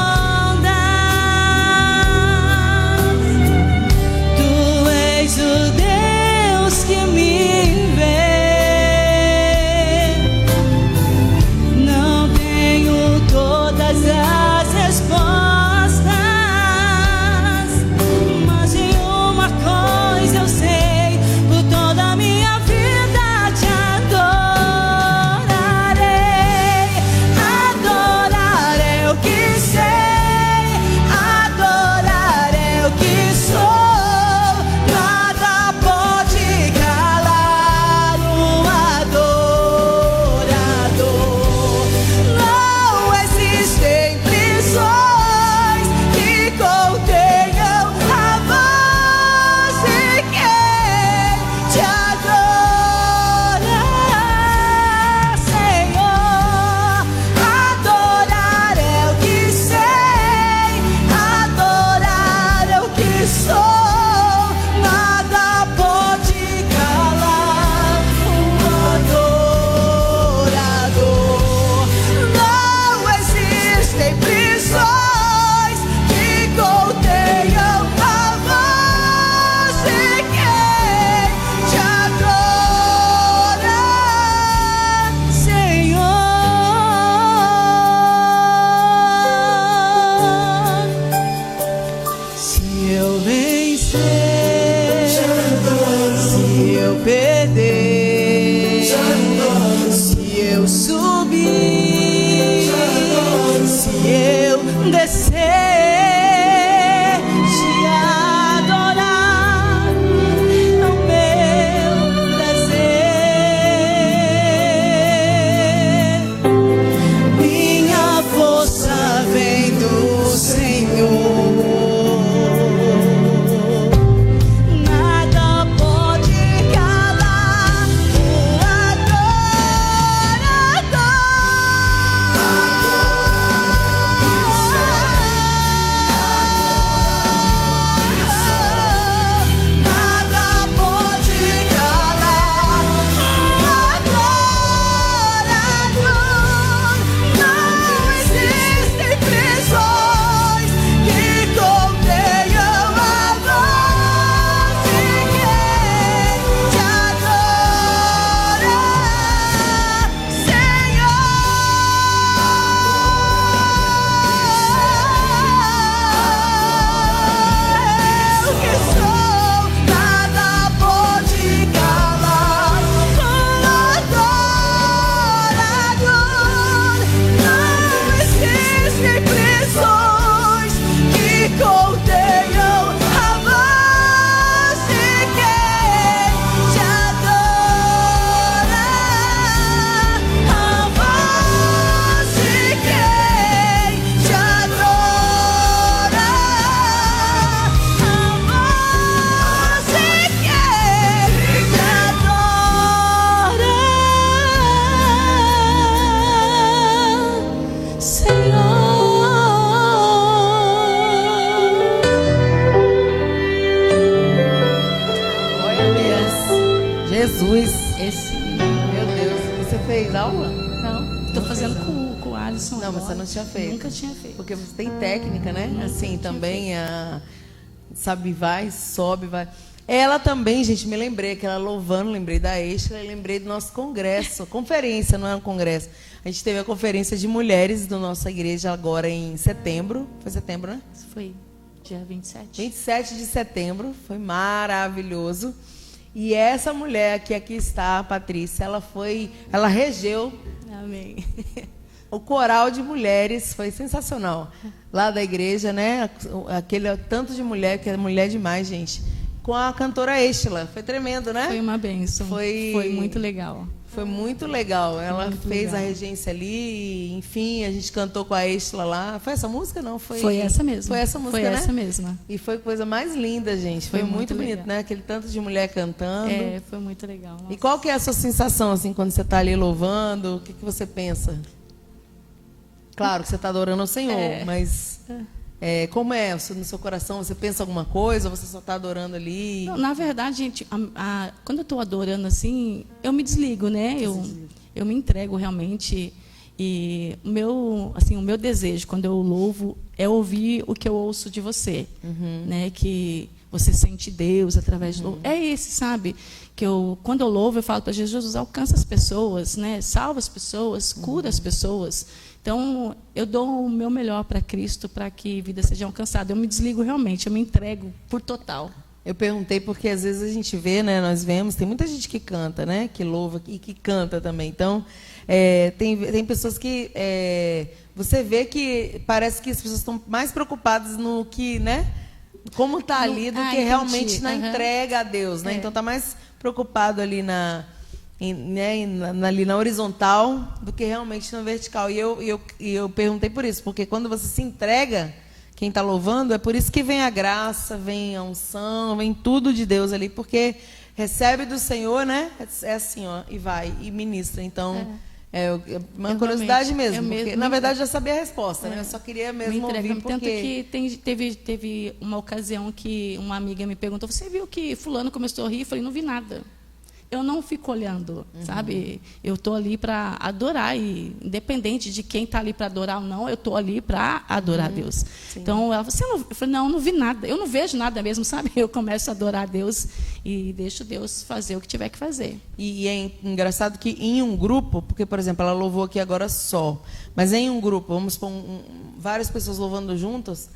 Jesus. Esse. Meu Deus. Você fez aula? Não, tô fazendo com o Alisson. Não, mas agora. você não tinha feito. Nunca tinha feito. Porque você tem técnica, né? Assim, também sabe, vai, sobe, vai. Ela também, gente, me lembrei que ela louvando, lembrei da Extra, lembrei do nosso congresso, conferência, não é um congresso. A gente teve a conferência de mulheres da nossa igreja agora em setembro. Foi setembro, né? Foi dia 27. 27 de setembro, foi maravilhoso. E essa mulher que aqui está, a Patrícia, ela regeu Amém. o coral de mulheres, foi sensacional. Lá da igreja, né? Aquele tanto de mulher, que é mulher demais, gente. Com a cantora Estela. Foi tremendo, né? Foi uma bênção. Foi muito legal. Foi muito legal. Ela Muito fez legal. a regência ali, enfim, a gente cantou com a Estela lá. Foi essa música, não? Foi essa mesma. Foi essa música, Foi né? essa mesma. E foi coisa mais linda, gente. Foi muito bonito, legal. né? Aquele tanto de mulher cantando. É, foi muito legal. E qual que é a sua sensação, assim, quando você está ali louvando? O que você pensa? Claro que você está adorando ao Senhor, mas como é no seu coração? Você pensa alguma coisa ou você só está adorando ali? Não, na verdade, gente, quando eu estou adorando assim, eu me desligo, né? Eu me entrego realmente. E o meu desejo, quando eu louvo, é ouvir o que eu ouço de você. Né? Que você sente Deus através do... É esse, sabe? Quando eu louvo, eu falo para Jesus, alcança as pessoas, né? Salva as pessoas, cura as pessoas. Então, eu dou o meu melhor para Cristo, para que a vida seja alcançada. Eu me desligo realmente, eu me entrego por total. Eu perguntei porque às vezes a gente vê, né? Nós vemos, tem muita gente que canta, né? Que louva e que canta também. Então, tem pessoas que você vê que parece que as pessoas estão mais preocupadas no que, né? Como está ali do que entendi. realmente na entrega a Deus, né? Então, está mais preocupado ali ali na horizontal do que realmente na vertical. E eu perguntei por isso, porque quando você se entrega, quem está louvando, é por isso que vem a graça, vem a unção, vem tudo de Deus ali, porque recebe do Senhor, né? É assim, ó, e vai, e ministra. Então, é uma curiosidade mesmo, porque, na verdade, eu já sabia a resposta, né? Eu só queria mesmo ouvir, porque... Tanto que teve uma ocasião que uma amiga me perguntou, você viu que fulano começou a rir? Eu falei, não vi nada. Eu não fico olhando, sabe? Eu estou ali para adorar, e independente de quem está ali para adorar ou não, eu estou ali para adorar a Deus. Sim. Então, ela falou, eu falei, não vi nada. Eu não vejo nada mesmo, sabe? Eu começo a adorar a Deus e deixo Deus fazer o que tiver que fazer. E é engraçado que em um grupo, porque, por exemplo, ela louvou aqui agora só, mas em um grupo, vamos supor, várias pessoas louvando juntas,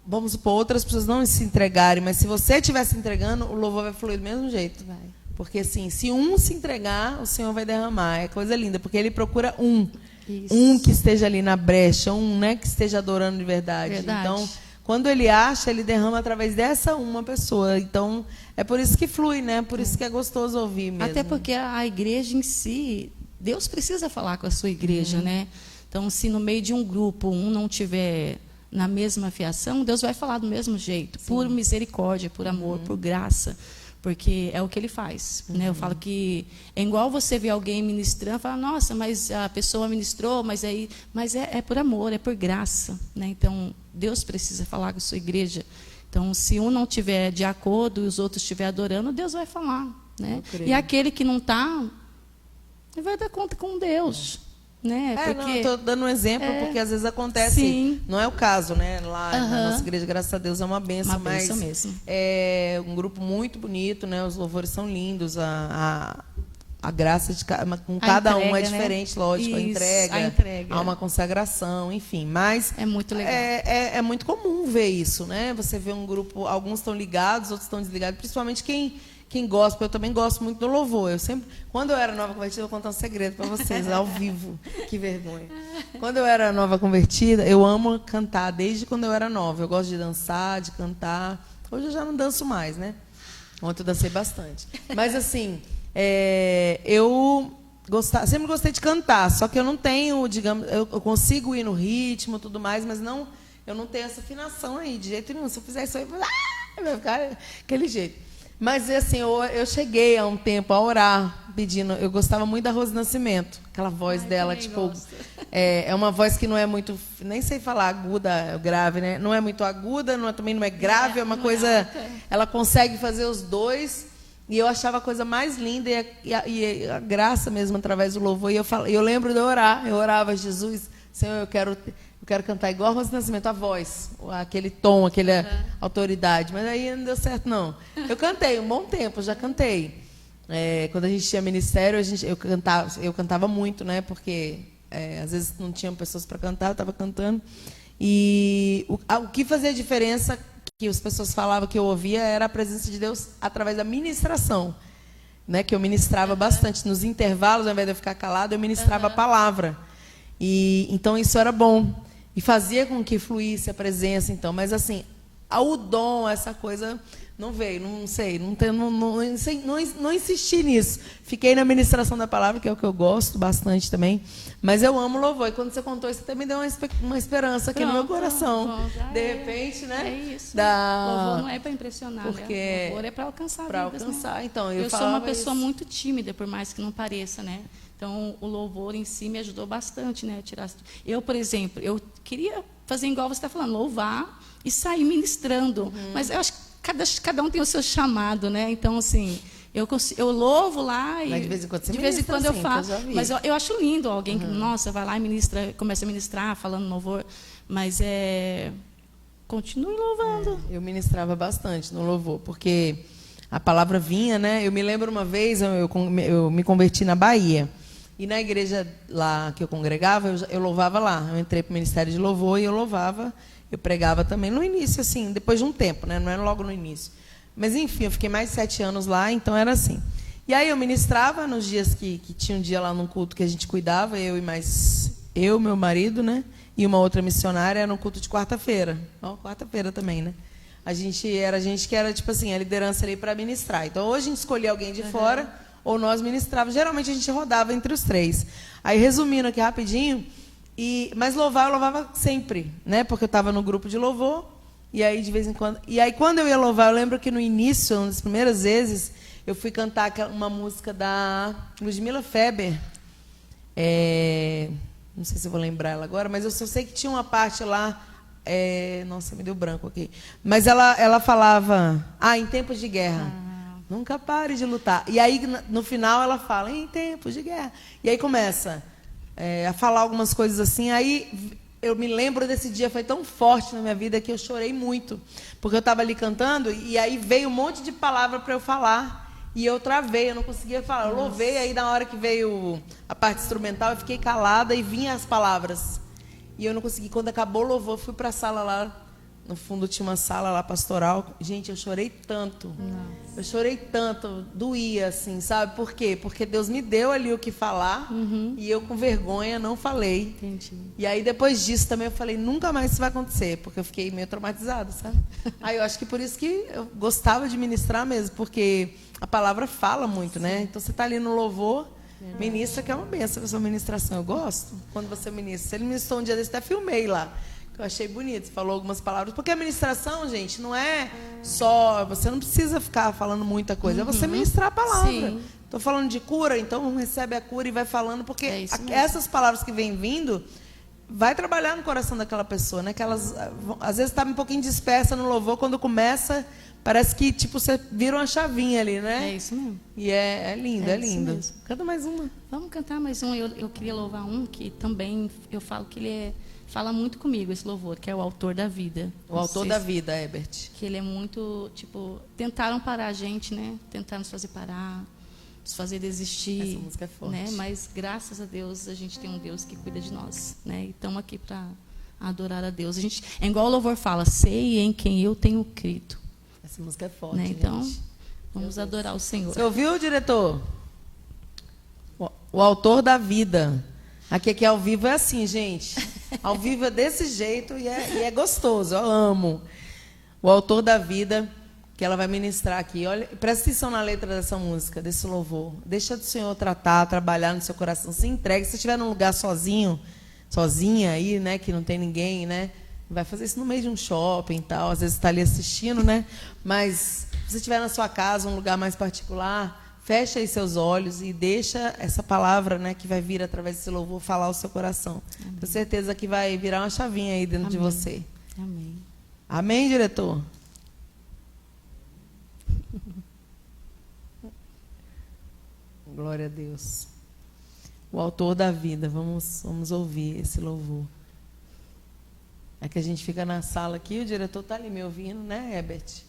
vamos supor, outras pessoas não se entregarem, mas se você estiver se entregando, o louvor vai fluir do mesmo jeito. Vai. Porque, assim, se um se entregar, o Senhor vai derramar. É coisa linda, porque Ele procura Isso. um que esteja ali na brecha, né, que esteja adorando de verdade. Então, quando Ele acha, Ele derrama através dessa uma pessoa. Então, é por isso que flui, né? Por isso que é gostoso ouvir mesmo. Até porque a igreja em si, Deus precisa falar com a sua igreja, né? Então, se no meio de um grupo, um não tiver na mesma fiação, Deus vai falar do mesmo jeito, por misericórdia, por amor, por graça, porque é o que Ele faz. Né? Eu falo que é igual você ver alguém ministrando, fala, nossa, mas a pessoa ministrou, mas é por amor, é por graça. Né? Então, Deus precisa falar com a sua igreja. Então, se um não estiver de acordo e os outros estiverem adorando, Deus vai falar. Né? E aquele que não está, ele vai dar conta com Deus. Né? Não, estou dando um exemplo, porque às vezes acontece, sim. Não é o caso, né? Lá na nossa igreja, graças a Deus, é uma bênção, mas mesmo. É um grupo muito bonito, né? Os louvores são lindos, a graça com cada um é diferente, né? Lógico, Isso, a entrega, há uma consagração, enfim, mas é muito legal. É muito comum ver isso, né? Você vê um grupo, alguns estão ligados, outros estão desligados, principalmente quem gosta, eu também gosto muito do louvor. Quando eu era nova convertida, eu vou contar um segredo para vocês, ao vivo. Que vergonha. Quando eu era nova convertida, eu amo cantar desde quando eu era nova. Eu gosto de dançar, de cantar. Hoje eu já não danço mais, né? Ontem eu dancei bastante. Mas, assim, eu sempre gostei de cantar, só que eu não tenho, digamos, eu consigo ir no ritmo e tudo mais, mas eu não tenho essa afinação aí, de jeito nenhum. Se eu fizer isso aí, vai ficar aquele jeito. Mas, assim, eu cheguei há um tempo a orar, pedindo... Eu gostava muito da Rose Nascimento, aquela voz dela, tipo... É uma voz que não é muito... Nem sei falar aguda, grave, né? Não é muito aguda, também não é grave, é uma coisa... Ela consegue fazer os dois, e eu achava a coisa mais linda, e a graça mesmo, através do louvor. E eu lembro de orar, eu orava, Jesus, Senhor, eu quero cantar igual a Rose Nascimento, a voz, aquele tom, aquela autoridade. Mas aí não deu certo, não. Eu cantei um bom tempo, já cantei. Quando a gente tinha ministério, eu cantava muito, né? Porque às vezes não tinham pessoas para cantar, eu estava cantando. E o que fazia diferença que as pessoas falavam que eu ouvia era a presença de Deus através da ministração, né? Que eu ministrava bastante nos intervalos, ao invés de eu ficar calada, eu ministrava a palavra. E então isso era bom e fazia com que fluísse a presença. Então, mas assim, o dom, essa coisa não veio, não sei, não insisti nisso. Fiquei na ministração da palavra, que é o que eu gosto bastante também. Mas eu amo louvor. E quando você contou isso, você também deu uma esperança aqui no meu coração. De repente, né? É isso. Louvor não é para impressionar, porque né? Louvor é para alcançar vidas, alcançar. né? Então, eu sou uma pessoa muito tímida, por mais que não pareça, né? Então, o louvor em si me ajudou bastante, né? Eu, por exemplo, eu queria fazer igual você está falando, louvar e sair ministrando. Mas eu acho que cada um tem o seu chamado, né? Então, assim, eu louvo lá e mas de vez em quando, de vez em quando eu faço. Mas eu acho lindo alguém que, nossa, vai lá e ministra, começa a ministrar, falando louvor. Mas continue louvando. Eu ministrava bastante no louvor, porque a palavra vinha, né? Eu me lembro uma vez, eu me converti na Bahia. E na igreja lá que eu congregava, eu louvava lá. Eu entrei para o Ministério de Louvor e eu louvava. Eu pregava também no início, assim, depois de um tempo, né? Não era logo no início. Mas, enfim, eu fiquei mais de 7 anos lá, então era assim. E aí eu ministrava nos dias que tinha um dia lá num culto que a gente cuidava, eu, meu marido, né? E uma outra missionária, era um culto de quarta-feira. Quarta-feira também, né? A gente que era, tipo assim, a liderança ali para ministrar. Então, ou a gente escolhia alguém de fora, ou nós ministrávamos. Geralmente a gente rodava entre os 3. Aí, resumindo aqui rapidinho... Mas eu louvava sempre, né? Porque eu estava no grupo de louvor, e aí de vez em quando. E aí, quando eu ia louvar, eu lembro que no início, uma das primeiras vezes, eu fui cantar uma música da Ludmila Feber. Não sei se eu vou lembrar ela agora, mas eu só sei que tinha uma parte lá. Nossa, me deu branco aqui. Mas ela falava, em tempos de guerra. Nunca pare de lutar. E aí, no final, ela fala, em tempos de guerra. E aí começa. A falar algumas coisas assim, aí eu me lembro desse dia, foi tão forte na minha vida que eu chorei muito, porque eu estava ali cantando e aí veio um monte de palavra para eu falar e eu travei, eu não conseguia falar, eu louvei, aí na hora que veio a parte instrumental eu fiquei calada e vinha as palavras e eu não consegui, quando acabou o louvor, fui para a sala lá, no fundo tinha uma sala lá pastoral, gente, eu chorei tanto, eu chorei tanto, doía assim, sabe, por quê? Porque Deus me deu ali o que falar e eu com vergonha não falei. Entendi. E aí depois disso também eu falei, nunca mais isso vai acontecer, porque eu fiquei meio traumatizada, sabe? Aí eu acho que por isso que eu gostava de ministrar mesmo, porque a palavra fala muito, né? Então você está ali no louvor, ministra, que é uma benção a sua ministração, eu gosto quando você ministra. Se ele ministrou um dia desse, até filmei lá. Eu achei bonito, você falou algumas palavras. Porque a ministração, gente, não é só... Você não precisa ficar falando muita coisa. É você ministrar a palavra. Estou falando de cura, então recebe a cura e vai falando. Porque essas palavras que vêm vindo, vai trabalhar no coração daquela pessoa, né? Que elas, às vezes, está um pouquinho dispersa no louvor. Quando começa, parece que tipo, você vira uma chavinha ali, né? É isso mesmo. E é lindo, é lindo. Canta mais uma. Vamos cantar mais um. Eu queria louvar um que também, eu falo que ele fala muito comigo, esse louvor, que é o Autor da Vida. O Autor da Vida, Herbert. Que ele é muito, tipo, tentaram parar a gente, né? Tentaram nos fazer parar, nos fazer desistir. Essa música é forte. Né? Mas, graças a Deus, a gente tem um Deus que cuida de nós, né? E estamos aqui para adorar a Deus. É igual o louvor fala, sei em quem eu tenho crido. Essa música é forte, né? Então, gente. vamos adorar o Senhor. Você ouviu, diretor? O Autor da Vida. Aqui ao vivo é assim, gente. Ao vivo é desse jeito e é gostoso. Eu amo. O Autor da Vida, que ela vai ministrar aqui. Olha, presta atenção na letra dessa música, desse louvor. Deixa o Senhor trabalhar no seu coração. Se entregue. Se você estiver num lugar sozinha aí, né, que não tem ninguém, né, vai fazer isso no meio de um shopping e tal. Às vezes está ali assistindo, né? Mas se você estiver na sua casa, um lugar mais particular, fecha aí seus olhos e deixa essa palavra, né, que vai vir através desse louvor falar ao seu coração. Amém. Tenho certeza que vai virar uma chavinha aí dentro de você. Amém. Amém, diretor? Glória a Deus. O Autor da Vida. Vamos ouvir esse louvor. É que a gente fica na sala aqui, o diretor está ali me ouvindo, né, Herbert?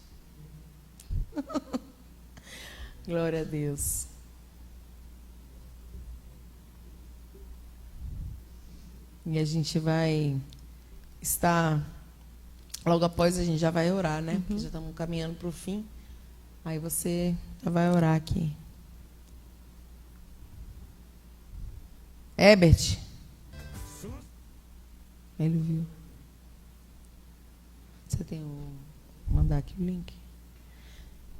Glória a Deus. E a gente vai estar Logo após a gente já vai orar, né? Porque já estamos caminhando para o fim. Aí você já vai orar aqui. Herbert. Ele viu. Você tem o... mandar aqui o link.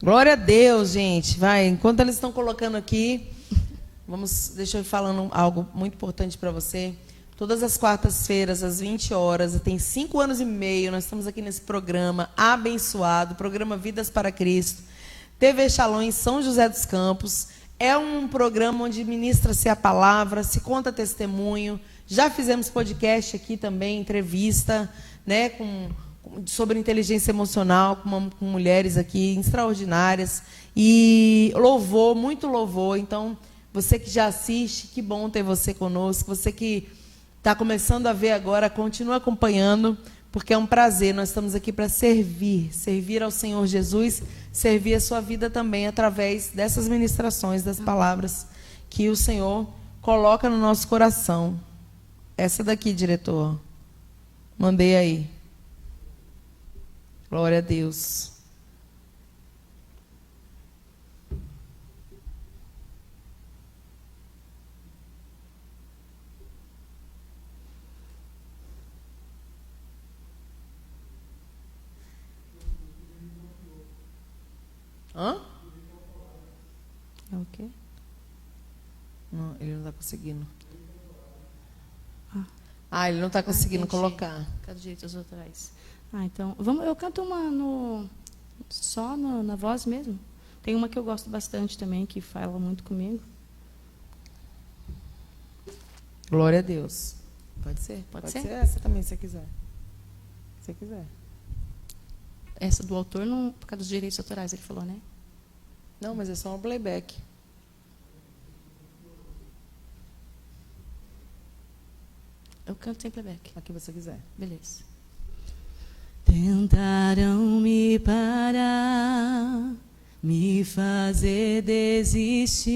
Glória a Deus, gente. Vai, enquanto eles estão colocando aqui, deixa eu ir falando algo muito importante para você. Todas as quartas-feiras, às 20 horas, tem 5 anos e meio, nós estamos aqui nesse programa abençoado, programa Vidas para Cristo, TV Shalom em São José dos Campos. É um programa onde ministra-se a palavra, se conta testemunho. Já fizemos podcast aqui também, entrevista, né, sobre inteligência emocional, com mulheres aqui extraordinárias. E louvor, muito louvor. Então, você que já assiste, que bom ter você conosco. Você que está começando a ver agora, continua acompanhando, porque é um prazer. Nós estamos aqui para servir ao Senhor Jesus, servir a sua vida também através dessas ministrações, das palavras que o Senhor coloca no nosso coração. Essa daqui, diretor. Mandei aí. Glória a Deus. Hã? É o quê? Não, ele não está conseguindo. Ele não está conseguindo colocar. Cadê jeito os outros? Então, eu canto uma só na voz mesmo. Tem uma que eu gosto bastante também, que fala muito comigo. Glória a Deus. Pode ser? Pode ser? Essa também, se você quiser. Se você quiser. Essa do autor, não, por causa dos direitos autorais, ele falou, né? Não, mas é só um playback. Eu canto sem playback. A que você quiser. Beleza. Tentaram me parar, me fazer desistir,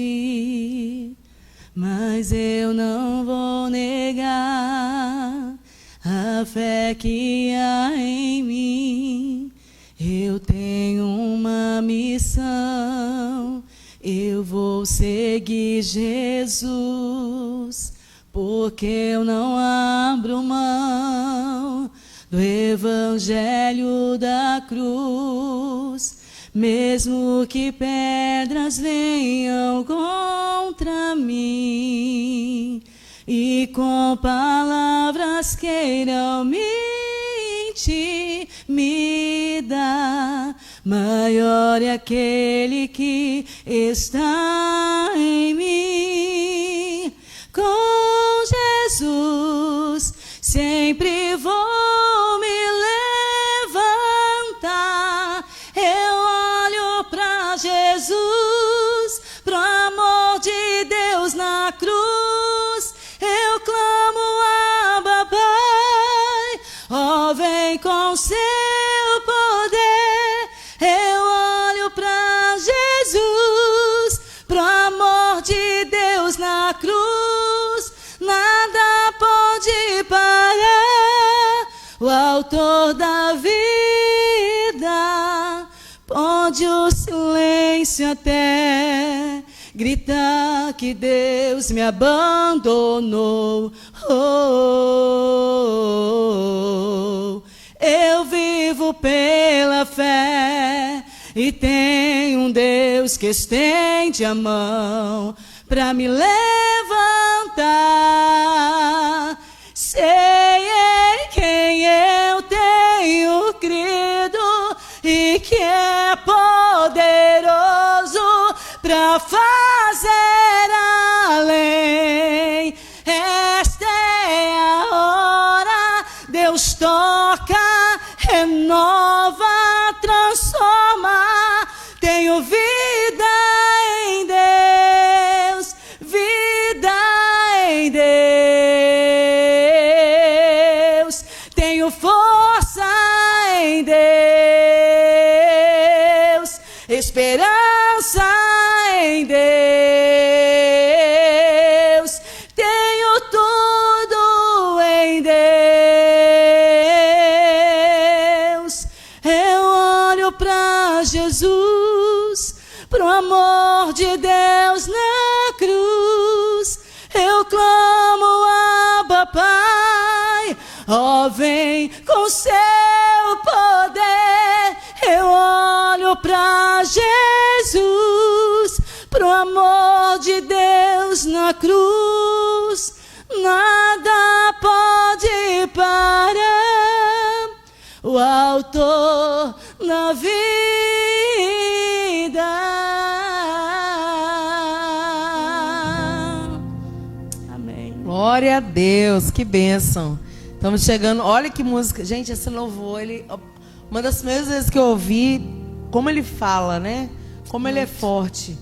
mas eu não vou negar a fé que há em mim. Eu tenho uma missão, eu vou seguir Jesus, porque eu não abro mão do Evangelho da cruz, mesmo que pedras venham contra mim e com palavras queiram me intimidar. Maior é aquele que está em mim. Com Jesus sempre vou me levantar. Eu olho para Jesus, pro amor de Deus na cruz. Eu clamo, Abba, Pai, ó, vem com seu poder. Eu olho para Jesus, pro amor de Deus na cruz. Nada pode parar o autor da vida. Pode o silêncio até gritar que Deus me abandonou. Eu vivo pela fé e tenho um Deus que estende a mão para me levantar. Sei em quem eu tenho crido e que é poderoso para fazer além. Esta é a hora, Deus toca, renova, transforma. Tenho vida em Deus, vida em Deus. Tenho força em Deus, esperança em Deus. Tenho tudo em Deus. Ó, vem com seu poder. Eu olho pra Jesus, pro amor de Deus na cruz. Nada pode parar o autor da vida. Amém. Glória a Deus, que bênção. Estamos chegando, olha que música. Gente, esse louvor, uma das primeiras vezes que eu ouvi, como ele fala, né? Como ele é forte,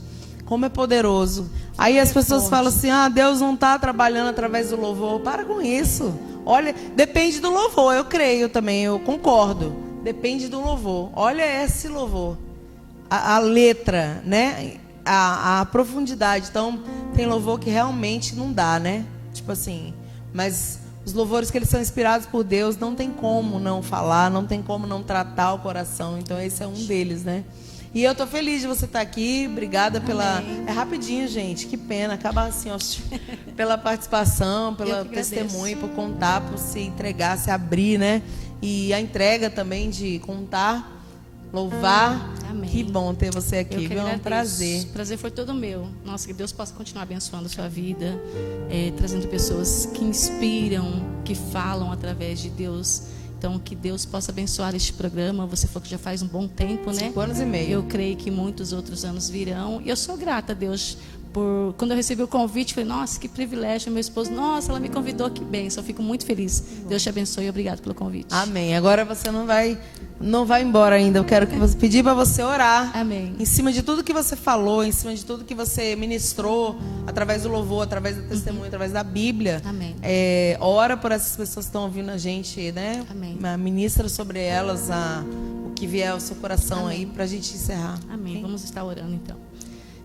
como é poderoso. Aí as pessoas falam assim, Deus não está trabalhando através do louvor. Para com isso. Olha, depende do louvor, eu creio também, eu concordo. Depende do louvor. Olha esse louvor. A letra, né? A profundidade. Então, tem louvor que realmente não dá, né? Tipo assim, mas os louvores que eles são inspirados por Deus, não tem como não falar, não tem como não tratar o coração. Então, esse é um deles, né? E eu tô feliz de você estar aqui. Obrigada pela... Amém. É rapidinho, gente. Que pena. Acaba assim, ó, pela participação, pelo testemunho, por contar, por se entregar, se abrir, né? E a entrega também de contar, louvar. Amém. Que bom ter você aqui, viu? É um prazer. O prazer foi todo meu. Nossa, que Deus possa continuar abençoando a sua vida, trazendo pessoas que inspiram, que falam através de Deus. Então, que Deus possa abençoar este programa. Você falou que já faz um bom tempo, né? 5 anos e meio. Eu creio que muitos outros anos virão. E eu sou grata a Deus por... Quando eu recebi o convite, falei, nossa, que privilégio. Meu esposo, nossa, ela me convidou, que bênção. Eu fico muito feliz. Deus te abençoe e obrigado pelo convite. Amém. Agora você não vai embora ainda. Eu quero pedir para você orar. Amém. Em cima de tudo que você falou, em cima de tudo que você ministrou, através do louvor, através do testemunho, através da Bíblia. Amém. Ora por essas pessoas que estão ouvindo a gente, né? Amém. Ministra sobre elas o que vier ao seu coração. Amém. Aí, para a gente encerrar. Amém. Okay? Vamos estar orando então.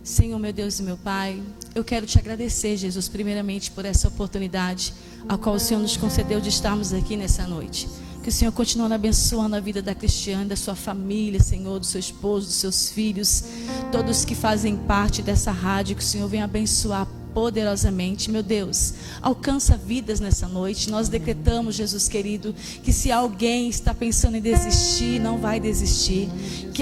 Senhor, meu Deus e meu Pai, eu quero te agradecer, Jesus, primeiramente por essa oportunidade a qual o Senhor nos concedeu de estarmos aqui nessa noite. Que o Senhor continue abençoando a vida da Cristiane, da sua família, Senhor, do seu esposo, dos seus filhos, todos que fazem parte dessa rádio, que o Senhor venha abençoar poderosamente. Meu Deus, alcança vidas nessa noite. Nós decretamos, Jesus querido, que se alguém está pensando em desistir, não vai desistir. Que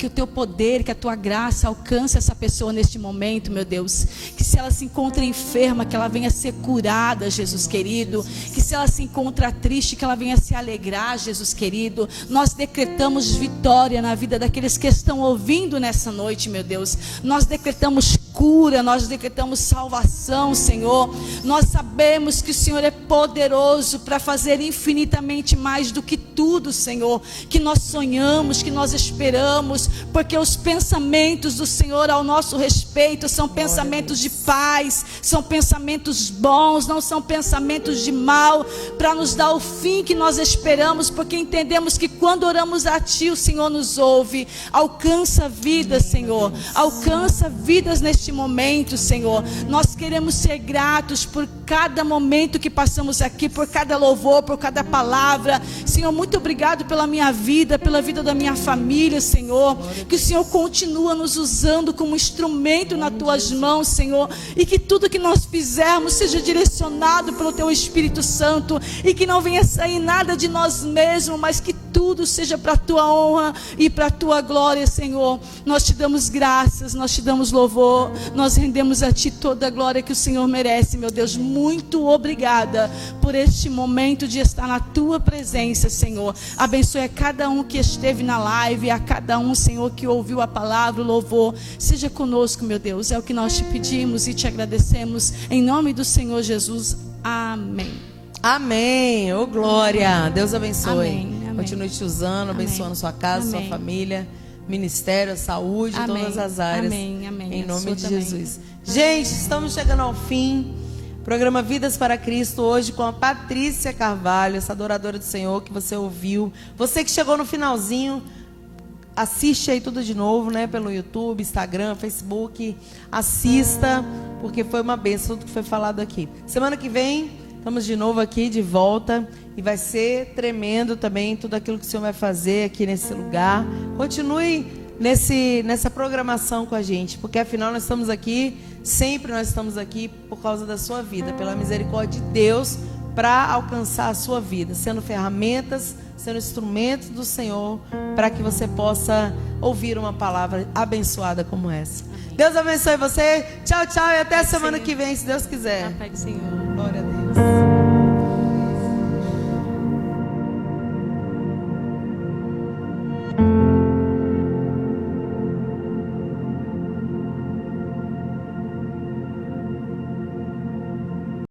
o teu poder, que a tua graça alcance essa pessoa neste momento, meu Deus. Que se ela se encontra enferma, que ela venha ser curada, Jesus querido. Que se ela se encontra triste, que ela venha se alegrar, Jesus querido. Nós decretamos vitória na vida daqueles que estão ouvindo nessa noite, meu Deus. Nós decretamos cura, nós decretamos salvação, Senhor. Nós sabemos que o Senhor é poderoso para fazer infinitamente mais do que tudo, Senhor, que nós sonhamos, que nós esperamos, porque os pensamentos do Senhor ao nosso respeito são pensamentos de paz, são pensamentos bons, não são pensamentos de mal, para nos dar o fim que nós esperamos, porque entendemos que quando oramos a Ti, o Senhor nos ouve. Alcança vidas, Senhor, alcança vidas neste momento, Senhor. Nós queremos ser gratos por cada momento que passamos aqui, por cada louvor, por cada palavra. Senhor, muito obrigado pela minha vida, pela vida da minha família, Senhor. Que o Senhor continua nos usando como instrumento nas Tuas mãos, Senhor. E que tudo que nós fizermos seja direcionado pelo Teu Espírito Santo. E que não venha sair nada de nós mesmos, mas que tudo seja para a Tua honra e para a Tua glória, Senhor. Nós Te damos graças, nós Te damos louvor, nós rendemos a Ti toda a glória que o Senhor merece, meu Deus. Muito obrigada por este momento de estar na Tua presença, Senhor. Abençoe a cada um que esteve na live, a cada um, Senhor, que ouviu a palavra, o louvor. Seja conosco, meu Deus. É o que nós Te pedimos e Te agradecemos. Em nome do Senhor Jesus. Amém. Amém. Ô, glória. Deus abençoe. Amém. Amém. Continue te usando, abençoando Amém. sua casa, Amém. sua família, ministério, saúde, Amém. todas as áreas. Amém. Amém. Em nome de também. Jesus. Gente, estamos chegando ao fim. Programa Vidas para Cristo, hoje com a Patrícia Carvalho, essa adoradora do Senhor que você ouviu. Você que chegou no finalzinho, assiste aí tudo de novo, né? Pelo YouTube, Instagram, Facebook. Assista, porque foi uma bênção tudo que foi falado aqui. Semana que vem, estamos de novo aqui, de volta. E vai ser tremendo também tudo aquilo que o Senhor vai fazer aqui nesse lugar. Continue nessa programação com a gente, porque afinal nós estamos aqui, sempre nós estamos aqui por causa da sua vida, pela misericórdia de Deus, para alcançar a sua vida, sendo ferramentas, sendo instrumentos do Senhor, para que você possa ouvir uma palavra abençoada como essa. Amém. Deus abençoe você. Tchau, tchau, e até a semana que vem, se Deus quiser. Pai do Senhor. Glória a Deus.